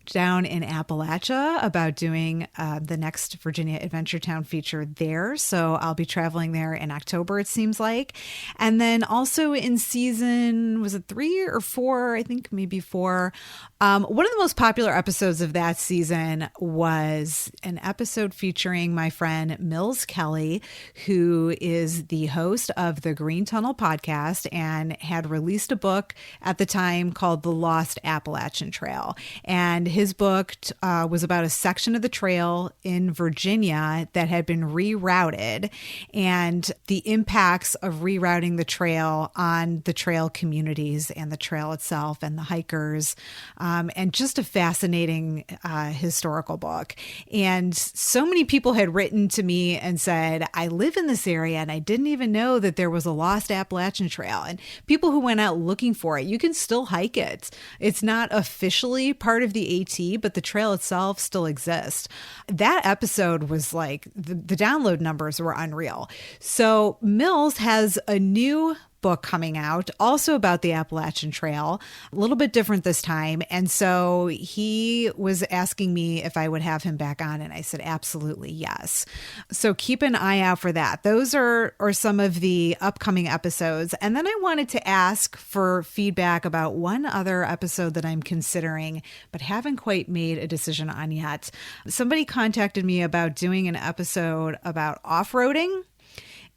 down in Appalachia about doing the next Virginia Adventure Town feature there. So I'll be traveling there in October, it seems like. And then also in season, was it 3 or 4? I think maybe 4. One of the most popular episodes of that season was an episode featuring my friend Mills Kelly, who is the host of the Green Tunnel podcast and had released a book at the time called The Lost Appalachian Trail. And his book was about a section of the trail in Virginia that had been rerouted and the impacts of rerouting the trail on the trail communities and the trail itself and the hikers. And just a fascinating historical book. And so many people had written to me and said, I live in this area and I didn't even know that there was a lost Appalachian Trail. And people who went out looking for it, you can still hike it. It's not officially part of the AT, but the trail itself still exists. That episode was like, the download numbers were unreal. So Mills has a new book coming out, also about the Appalachian Trail, a little bit different this time. And so he was asking me if I would have him back on, and I said, absolutely, yes. So keep an eye out for that. Those are some of the upcoming episodes. And then I wanted to ask for feedback about one other episode that I'm considering, but haven't quite made a decision on yet. Somebody contacted me about doing an episode about off-roading.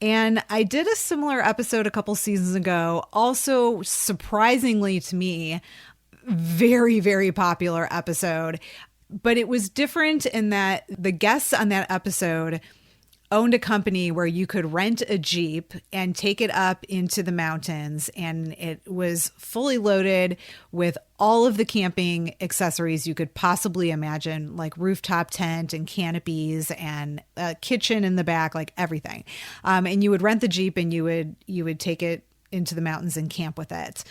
And I did a similar episode a couple seasons ago, also surprisingly to me, very, very popular episode. But it was different in that the guests on that episode owned a company where you could rent a Jeep and take it up into the mountains. And it was fully loaded with all of the camping accessories you could possibly imagine, like rooftop tent and canopies and a kitchen in the back, like everything. And you would rent the Jeep and you would take it into the mountains and camp with it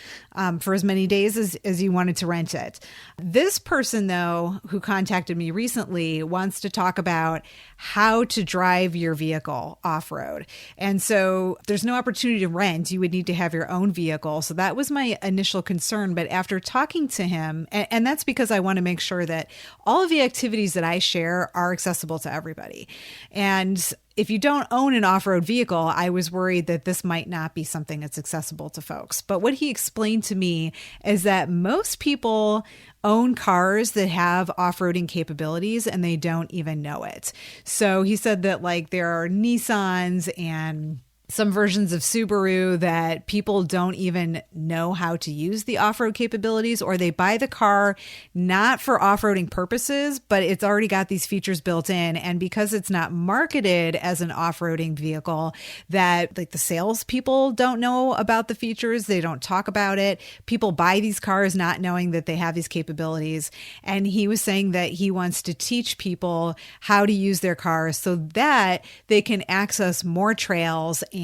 for as many days as you wanted to rent it. This person, though, who contacted me recently wants to talk about how to drive your vehicle off-road. And so there's no opportunity to rent. You would need to have your own vehicle. So that was my initial concern. But after talking to him, and that's because I want to make sure that all of the activities that I share are accessible to everybody. And if you don't own an off-road vehicle, I was worried that this might not be something that's accessible to folks. But what he explained to me is that most people own cars that have off-roading capabilities and they don't even know it. So he said that like there are Nissans and some versions of Subaru that people don't even know how to use the off-road capabilities, or they buy the car not for off-roading purposes, but it's already got these features built in. And because it's not marketed as an off-roading vehicle, that like the salespeople don't know about the features. They don't talk about it. People buy these cars not knowing that they have these capabilities. And he was saying that he wants to teach people how to use their cars so that they can access more trails and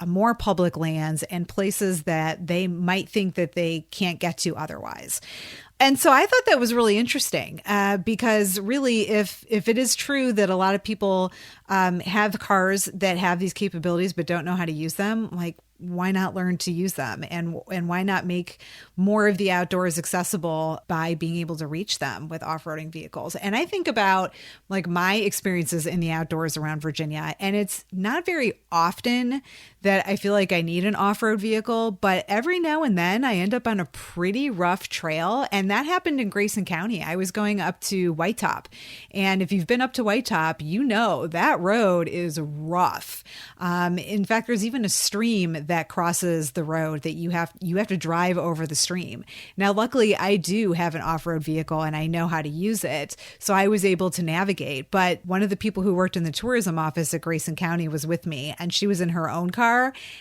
more public lands and places that they might think that they can't get to otherwise. And so I thought that was really interesting because really, if it is true that a lot of people have cars that have these capabilities but don't know how to use them, like, why not learn to use them? And why not make more of the outdoors accessible by being able to reach them with off-roading vehicles? And I think about like my experiences in the outdoors around Virginia, and it's not very often that I feel like I need an off-road vehicle, but every now and then I end up on a pretty rough trail. And that happened in Grayson County. I was going up to White Top. And if you've been up to White Top, you know that road is rough. In fact, there's even a stream that crosses the road that you have to drive over the stream. Now, luckily, I do have an off-road vehicle and I know how to use it. So I was able to navigate. But one of the people who worked in the tourism office at Grayson County was with me, and she was in her own car.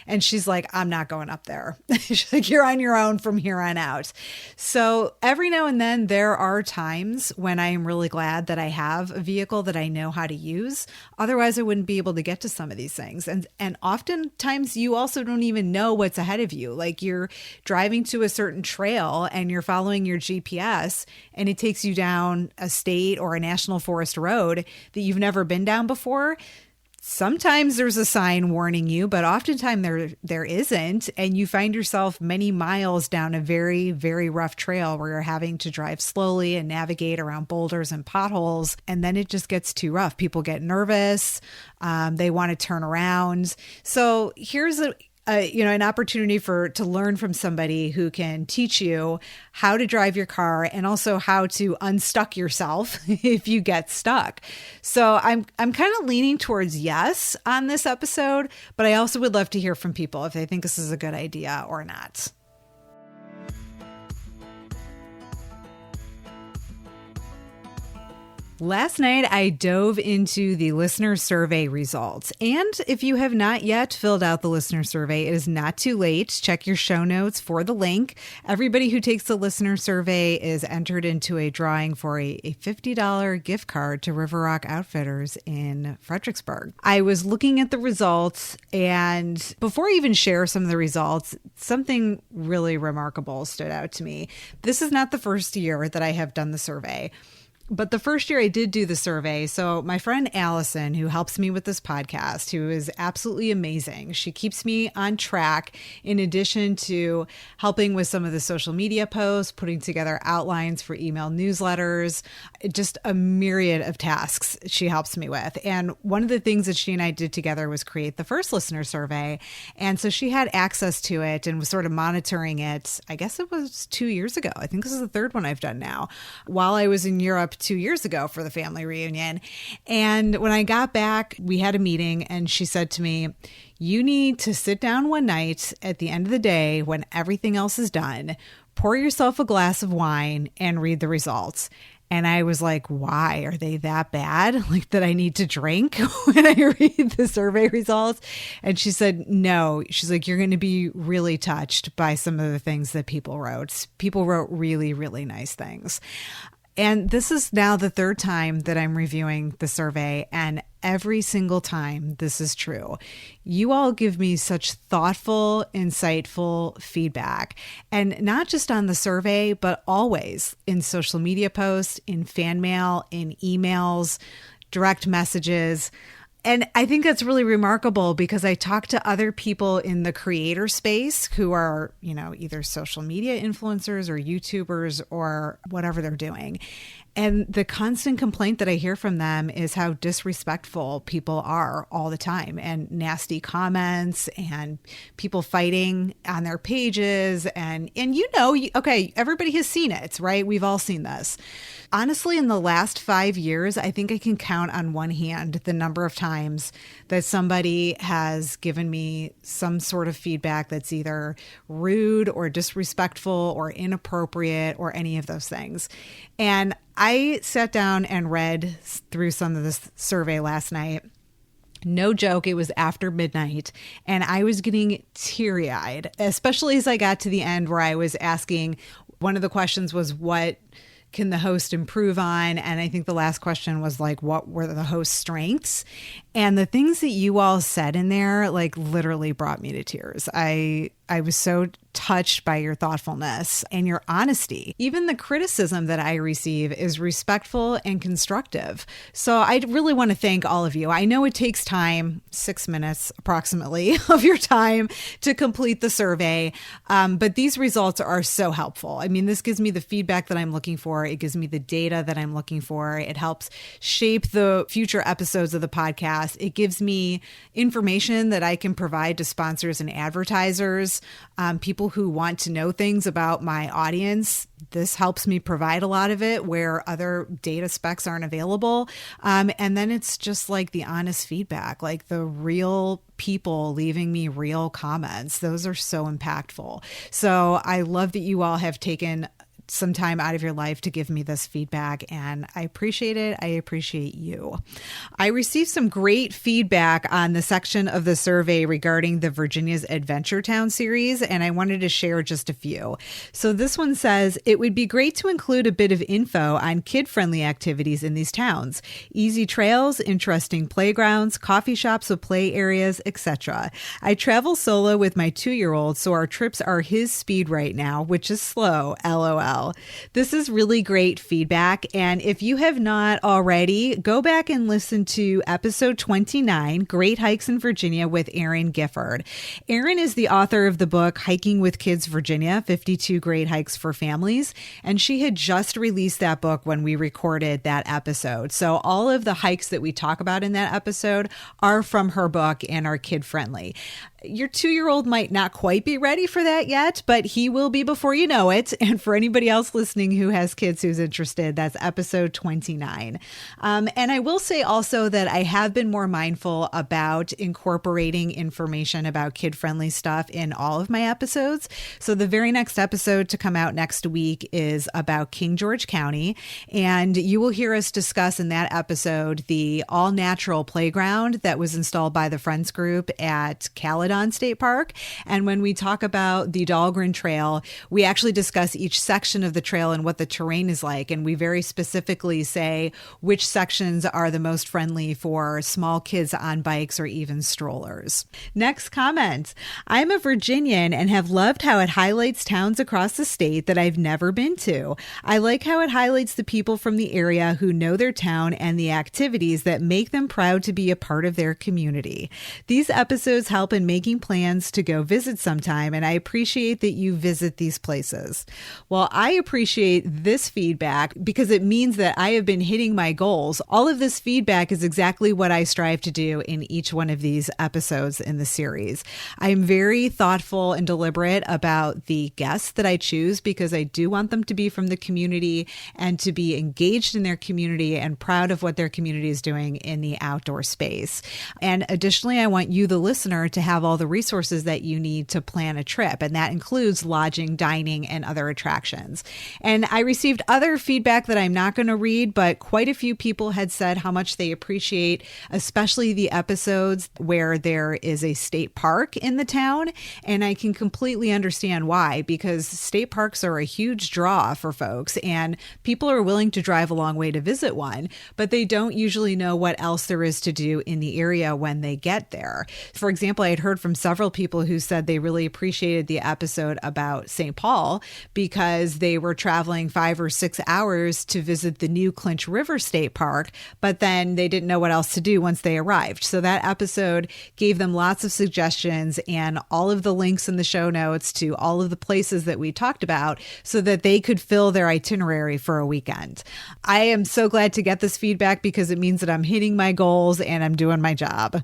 And she's like, I'm not going up there. She's like, you're on your own from here on out. So every now and then there are times when I am really glad that I have a vehicle that I know how to use. Otherwise, I wouldn't be able to get to some of these things. And oftentimes you also don't even know what's ahead of you. Like you're driving to a certain trail and you're following your GPS and it takes you down a state or a national forest road that you've never been down before. Sometimes there's a sign warning you, but oftentimes there isn't. And you find yourself many miles down a very, very rough trail where you're having to drive slowly and navigate around boulders and potholes. And then it just gets too rough. People get nervous. They want to turn around. So here's an opportunity to learn from somebody who can teach you how to drive your car and also how to unstuck yourself if you get stuck. So I'm kind of leaning towards yes on this episode, but I also would love to hear from people if they think this is a good idea or not. Last night, I dove into the listener survey results. And if you have not yet filled out the listener survey, it is not too late. Check your show notes for the link. Everybody who takes the listener survey is entered into a drawing for a $50 gift card to River Rock Outfitters in Fredericksburg. I was looking at the results, and before I even share some of the results, something really remarkable stood out to me. This is not the first year that I have done the survey. But the first year I did do the survey. So my friend Allison, who helps me with this podcast, who is absolutely amazing, she keeps me on track in addition to helping with some of the social media posts, putting together outlines for email newsletters, just a myriad of tasks she helps me with. And one of the things that she and I did together was create the first listener survey. And so she had access to it and was sort of monitoring it. I guess it was 2 years ago. I think this is the third one I've done now, while I was in Europe 2 years ago for the family reunion. And when I got back, we had a meeting and she said to me, you need to sit down one night at the end of the day when everything else is done, pour yourself a glass of wine and read the results. And I was like, why? Are they that bad? Like that I need to drink when I read the survey results? And she said, no. She's like, you're going to be really touched by some of the things that people wrote. People wrote really, really nice things. And this is now the third time that I'm reviewing the survey, and every single time this is true. You all give me such thoughtful, insightful feedback, and not just on the survey, but always in social media posts, in fan mail, in emails, direct messages. And I think that's really remarkable because I talk to other people in the creator space who are, either social media influencers or YouTubers or whatever they're doing. And the constant complaint that I hear from them is how disrespectful people are all the time, and nasty comments and people fighting on their pages. And okay, everybody has seen it, right? We've all seen this. Honestly, in the last 5 years, I think I can count on one hand the number of times that somebody has given me some sort of feedback that's either rude or disrespectful or inappropriate or any of those things. And I sat down and read through some of this survey last night. No joke, it was after midnight, and I was getting teary-eyed, especially as I got to the end where I was asking, one of the questions was, what can the host improve on? And I think the last question was like, what were the host's strengths? And the things that you all said in there, like, literally brought me to tears. I was so touched by your thoughtfulness and your honesty. Even the criticism that I receive is respectful and constructive. So I really want to thank all of you. I know it takes time, 6 minutes approximately of your time to complete the survey, but these results are so helpful. I mean, this gives me the feedback that I'm looking for. It gives me the data that I'm looking for. It helps shape the future episodes of the podcast. It gives me information that I can provide to sponsors and advertisers, people who want to know things about my audience. This helps me provide a lot of it where other data specs aren't available. And then it's just like the honest feedback, like the real people leaving me real comments. Those are so impactful. So I love that you all have taken some time out of your life to give me this feedback, and I appreciate it. I appreciate you. I received some great feedback on the section of the survey regarding the Virginia's Adventure Town series, and I wanted to share just a few. So this one says, it would be great to include a bit of info on kid-friendly activities in these towns. Easy trails, interesting playgrounds, coffee shops with play areas, etc. I travel solo with my 2-year-old, so our trips are his speed right now, which is slow, LOL. This is really great feedback. And if you have not already, go back and listen to episode 29, Great Hikes in Virginia with Erin Gifford. Erin is the author of the book Hiking with Kids Virginia, 52 Great Hikes for Families. And she had just released that book when we recorded that episode. So all of the hikes that we talk about in that episode are from her book and are kid friendly. Your 2-year-old might not quite be ready for that yet, but he will be before you know it. And for anybody else listening who has kids who's interested, that's episode 29. And I will say also that I have been more mindful about incorporating information about kid-friendly stuff in all of my episodes. So the very next episode to come out next week is about King George County. And you will hear us discuss in that episode the all-natural playground that was installed by the Friends Group at Caledon Celadon State Park. And when we talk about the Dahlgren Trail, we actually discuss each section of the trail and what the terrain is like. And we very specifically say which sections are the most friendly for small kids on bikes or even strollers. Next comment. I'm a Virginian and have loved how it highlights towns across the state that I've never been to. I like how it highlights the people from the area who know their town and the activities that make them proud to be a part of their community. These episodes help in making plans to go visit sometime, and I appreciate that you visit these places. Well, I appreciate this feedback because it means that I have been hitting my goals. All of this feedback is exactly what I strive to do in each one of these episodes in the series. I am very thoughtful and deliberate about the guests that I choose because I do want them to be from the community and to be engaged in their community and proud of what their community is doing in the outdoor space. And additionally, I want you, the listener, to have all the resources that you need to plan a trip. And that includes lodging, dining, and other attractions. And I received other feedback that I'm not going to read, but quite a few people had said how much they appreciate, especially the episodes where there is a state park in the town. And I can completely understand why, because state parks are a huge draw for folks and people are willing to drive a long way to visit one, but they don't usually know what else there is to do in the area when they get there. For example, I had heard from several people who said they really appreciated the episode about St. Paul because they were traveling 5 or 6 hours to visit the new Clinch River State Park, but then they didn't know what else to do once they arrived. So that episode gave them lots of suggestions and all of the links in the show notes to all of the places that we talked about so that they could fill their itinerary for a weekend. I am so glad to get this feedback because it means that I'm hitting my goals and I'm doing my job.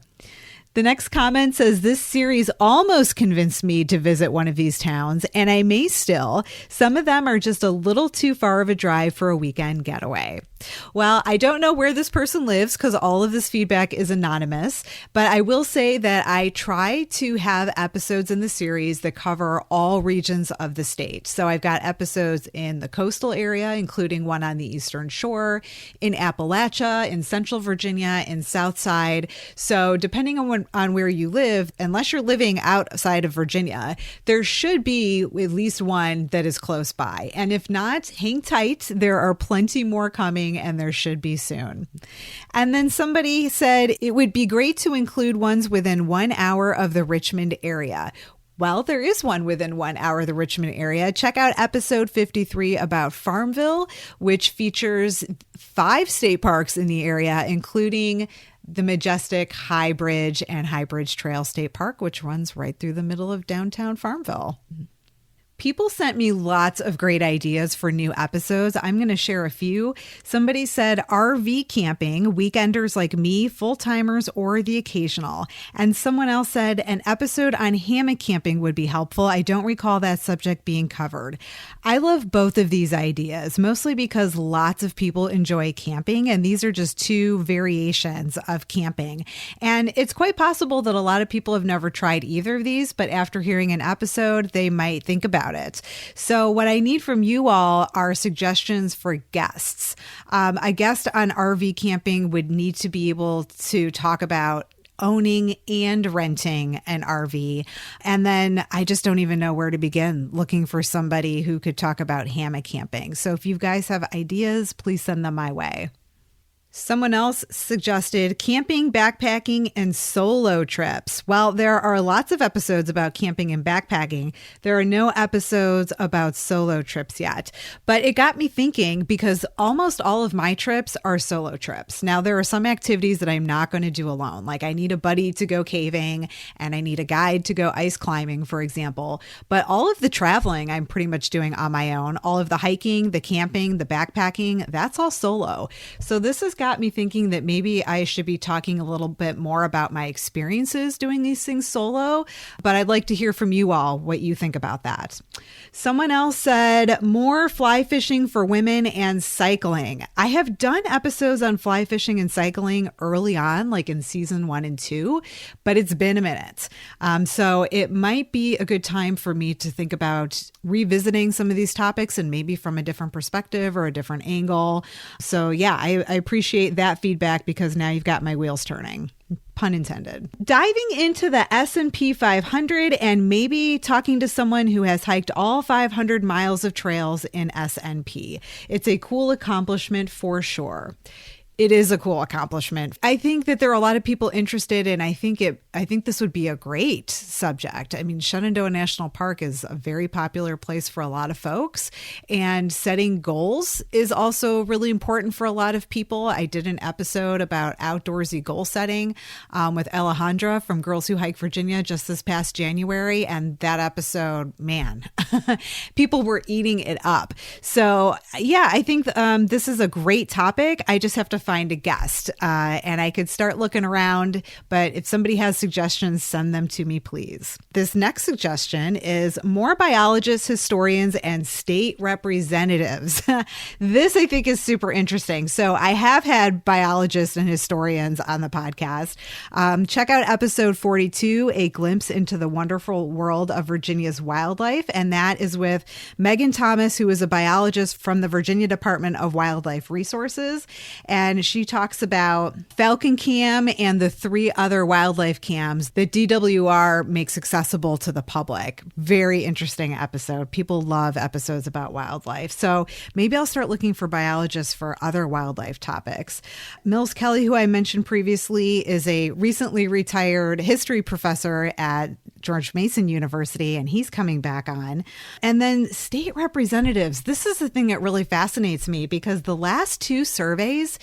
The next comment says, this series almost convinced me to visit one of these towns, and I may still. Some of them are just a little too far of a drive for a weekend getaway. Well, I don't know where this person lives because all of this feedback is anonymous, but I will say that I try to have episodes in the series that cover all regions of the state. So I've got episodes in the coastal area, including one on the Eastern Shore, in Appalachia, in Central Virginia, in Southside. So depending on where you live, unless you're living outside of Virginia, there should be at least one that is close by. And if not, hang tight. There are plenty more coming, and there should be soon. And then somebody said it would be great to include ones within 1 hour of the Richmond area. Well, there is one within 1 hour of the Richmond area. Check out episode 53 about Farmville, which features 5 state parks in the area, including the majestic High Bridge and High Bridge Trail State Park, which runs right through the middle of downtown Farmville. People sent me lots of great ideas for new episodes. I'm going to share a few. Somebody said RV camping, weekenders like me, full-timers, or the occasional. And someone else said an episode on hammock camping would be helpful. I don't recall that subject being covered. I love both of these ideas, mostly because lots of people enjoy camping, and these are just 2 variations of camping. And it's quite possible that a lot of people have never tried either of these, but after hearing an episode, they might think about it. So what I need from you all are suggestions for guests. A guest on RV camping would need to be able to talk about owning and renting an RV. And then I just don't even know where to begin looking for somebody who could talk about hammock camping. So if you guys have ideas, please send them my way. Someone else suggested camping, backpacking, and solo trips. Well, there are lots of episodes about camping and backpacking. There are no episodes about solo trips yet. But it got me thinking because almost all of my trips are solo trips. Now, there are some activities that I'm not going to do alone. Like I need a buddy to go caving and I need a guide to go ice climbing, for example. But all of the traveling I'm pretty much doing on my own. All of the hiking, the camping, the backpacking, that's all solo. So this has got me thinking that maybe I should be talking a little bit more about my experiences doing these things solo, but I'd like to hear from you all what you think about that. Someone else said more fly fishing for women and cycling. I have done episodes on fly fishing and cycling early on, like in season 1 and 2, but it's been a minute. So it might be a good time for me to think about revisiting some of these topics and maybe from a different perspective or a different angle. So yeah, I appreciate appreciate that feedback because now you've got my wheels turning. Pun intended. Diving into the S&P 500 and maybe talking to someone who has hiked all 500 miles of trails in S&P. It's a cool accomplishment for sure. It is a cool accomplishment. I think that there are a lot of people interested, and I think this would be a great subject. I mean, Shenandoah National Park is a very popular place for a lot of folks, and setting goals is also really important for a lot of people. I did an episode about outdoorsy goal setting with Alejandra from Girls Who Hike Virginia just this past January, and that episode, man, people were eating it up. So yeah, I think this is a great topic. I just have to find a guest and I could start looking around, but if somebody has suggestions, send them to me, please. This next suggestion is more biologists, historians, and state representatives. This I think is super interesting. So I have had biologists and historians on the podcast. Check out episode 42, A Glimpse into the Wonderful World of Virginia's Wildlife. And that is with Megan Thomas, who is a biologist from the Virginia Department of Wildlife Resources. And she talks about Falcon Cam and the 3 other wildlife cams that DWR makes accessible to the public. Very interesting episode. People love episodes about wildlife. So maybe I'll start looking for biologists for other wildlife topics. Mills Kelly, who I mentioned previously, is a recently retired history professor at George Mason University, and he's coming back on. And then state representatives. This is the thing that really fascinates me because the last 2 surveys,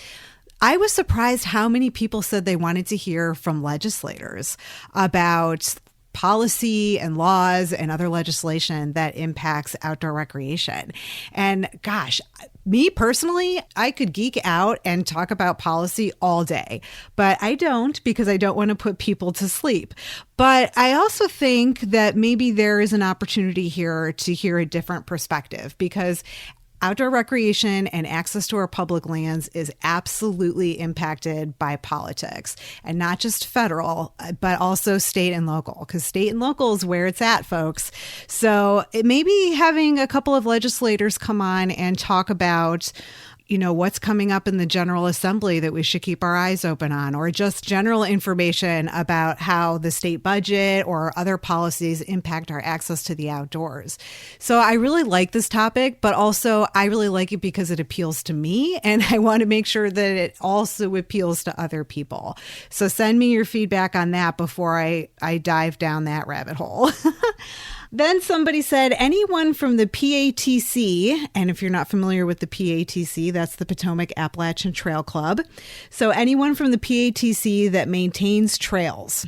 I was surprised how many people said they wanted to hear from legislators about policy and laws and other legislation that impacts outdoor recreation. And gosh, me personally, I could geek out and talk about policy all day, but I don't because I don't want to put people to sleep. But I also think that maybe there is an opportunity here to hear a different perspective because outdoor recreation and access to our public lands is absolutely impacted by politics, and not just federal, but also state and local, because state and local is where it's at, folks. So it may be having a couple of legislators come on and talk about what's coming up in the General Assembly that we should keep our eyes open on, or just general information about how the state budget or other policies impact our access to the outdoors. So I really like this topic, but also I really like it because it appeals to me, and I want to make sure that it also appeals to other people. So send me your feedback on that before I dive down that rabbit hole. Then somebody said anyone from the PATC, and if you're not familiar with the PATC, that's the Potomac Appalachian Trail Club. So anyone from the PATC that maintains trails.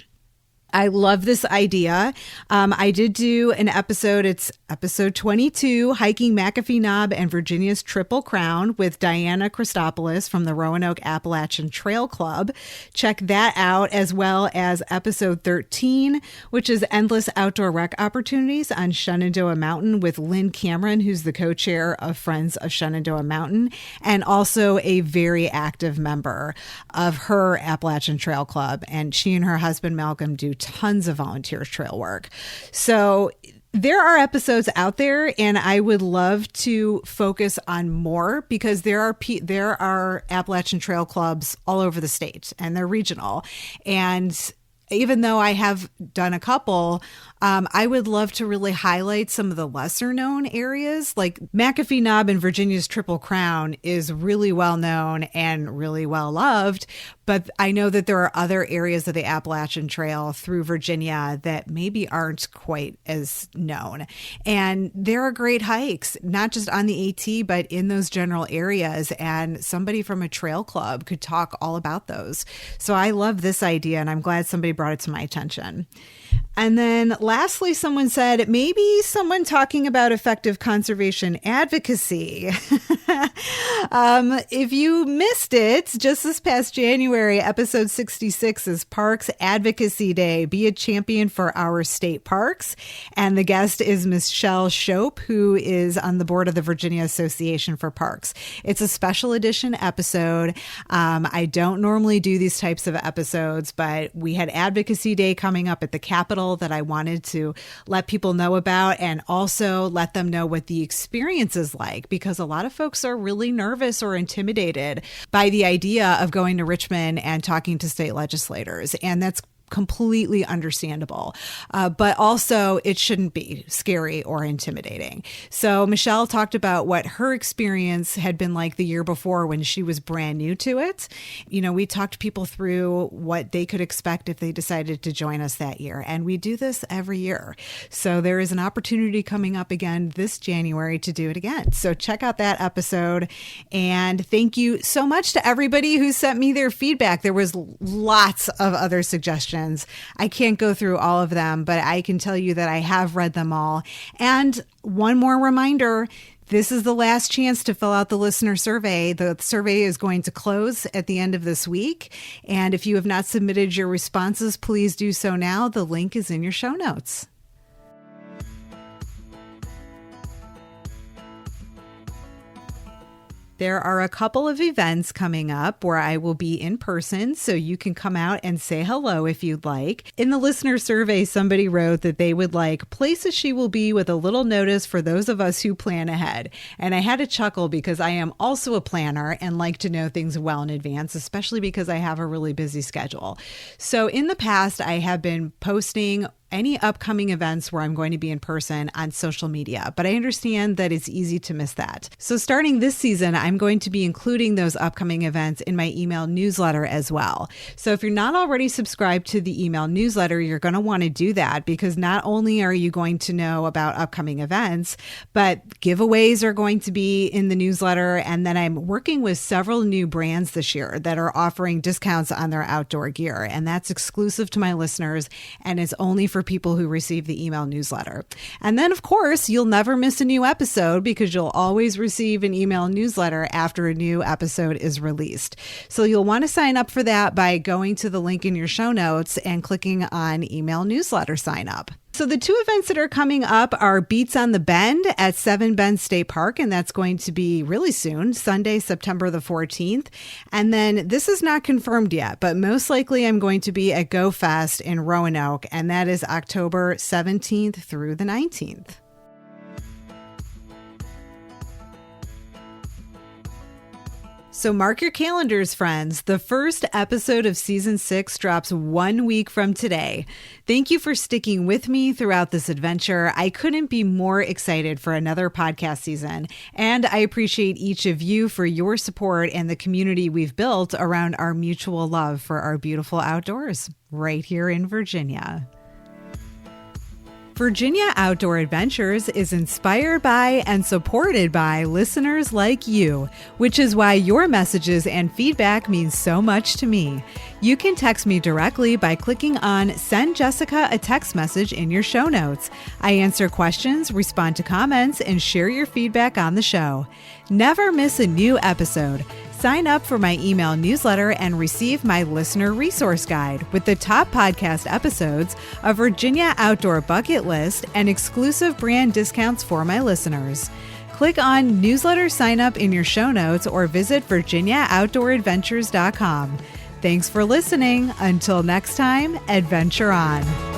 I love this idea. I did do an episode. It's episode 22, Hiking McAfee Knob and Virginia's Triple Crown with Diana Christopoulos from the Roanoke Appalachian Trail Club. Check that out, as well as episode 13, which is Endless Outdoor Rec Opportunities on Shenandoah Mountain with Lynn Cameron, who's the co-chair of Friends of Shenandoah Mountain, and also a very active member of her Appalachian Trail Club. And she and her husband, Malcolm, do tons of volunteer trail work. So there are episodes out there, and I would love to focus on more because there are Appalachian Trail Clubs all over the state, and they're regional. And even though I have done a couple, I would love to really highlight some of the lesser known areas. Like McAfee Knob and Virginia's Triple Crown is really well known and really well loved. But I know that there are other areas of the Appalachian Trail through Virginia that maybe aren't quite as known. And there are great hikes, not just on the AT, but in those general areas. And somebody from a trail club could talk all about those. So I love this idea, and I'm glad somebody brought it to my attention. And then lastly, someone said, maybe someone talking about effective conservation advocacy. If you missed it, just this past January, episode 66 is Parks Advocacy Day. Be a champion for our state parks. And the guest is Michelle Shope, who is on the board of the Virginia Association for Parks. It's a special edition episode. I don't normally do these types of episodes, but we had Advocacy Day coming up at the Capitol that I wanted to let people know about, and also let them know what the experience is like, because a lot of folks are really nervous or intimidated by the idea of going to Richmond and talking to state legislators. And that's completely understandable. But also it shouldn't be scary or intimidating. So Michelle talked about what her experience had been like the year before when she was brand new to it. You know, we talked people through what they could expect if they decided to join us that year. And we do this every year. So there is an opportunity coming up again this January to do it again. So check out that episode. And thank you so much to everybody who sent me their feedback. There was lots of other suggestions. I can't go through all of them, but I can tell you that I have read them all. And one more reminder, this is the last chance to fill out the listener survey. The survey is going to close at the end of this week. And if you have not submitted your responses, please do so now. The link is in your show notes. There are a couple of events coming up where I will be in person, so you can come out and say hello if you'd like. In the listener survey, somebody wrote that they would like places she will be with a little notice for those of us who plan ahead. And I had a chuckle because I am also a planner and like to know things well in advance, especially because I have a really busy schedule. So in the past, I have been posting any upcoming events where I'm going to be in person on social media, but I understand that it's easy to miss that. So starting this season, I'm going to be including those upcoming events in my email newsletter as well. So if you're not already subscribed to the email newsletter, you're going to want to do that, because not only are you going to know about upcoming events, but giveaways are going to be in the newsletter. And then I'm working with several new brands this year that are offering discounts on their outdoor gear. And that's exclusive to my listeners, and it's only for people who receive the email newsletter. And then, of course, you'll never miss a new episode because you'll always receive an email newsletter after a new episode is released. So you'll want to sign up for that by going to the link in your show notes and clicking on email newsletter sign up. So the two events that are coming up are Beats on the Bend at 7 Bend State Park, and that's going to be really soon, Sunday, September the 14th. And then this is not confirmed yet, but most likely I'm going to be at Go Fest in Roanoke, and that is October 17th through the 19th. So mark your calendars, friends. The first episode of season 6 drops 1 week from today. Thank you for sticking with me throughout this adventure. I couldn't be more excited for another podcast season, and I appreciate each of you for your support and the community we've built around our mutual love for our beautiful outdoors right here in Virginia. Virginia Outdoor Adventures is inspired by and supported by listeners like you, which is why your messages and feedback mean so much to me. You can text me directly by clicking on Send Jessica a Text Message in your show notes. I answer questions, respond to comments, and share your feedback on the show. Never miss a new episode. Sign up for my email newsletter and receive my listener resource guide with the top podcast episodes, a Virginia Outdoor bucket list, and exclusive brand discounts for my listeners. Click on newsletter sign up in your show notes or visit virginiaoutdooradventures.com. Thanks for listening. Until next time, adventure on.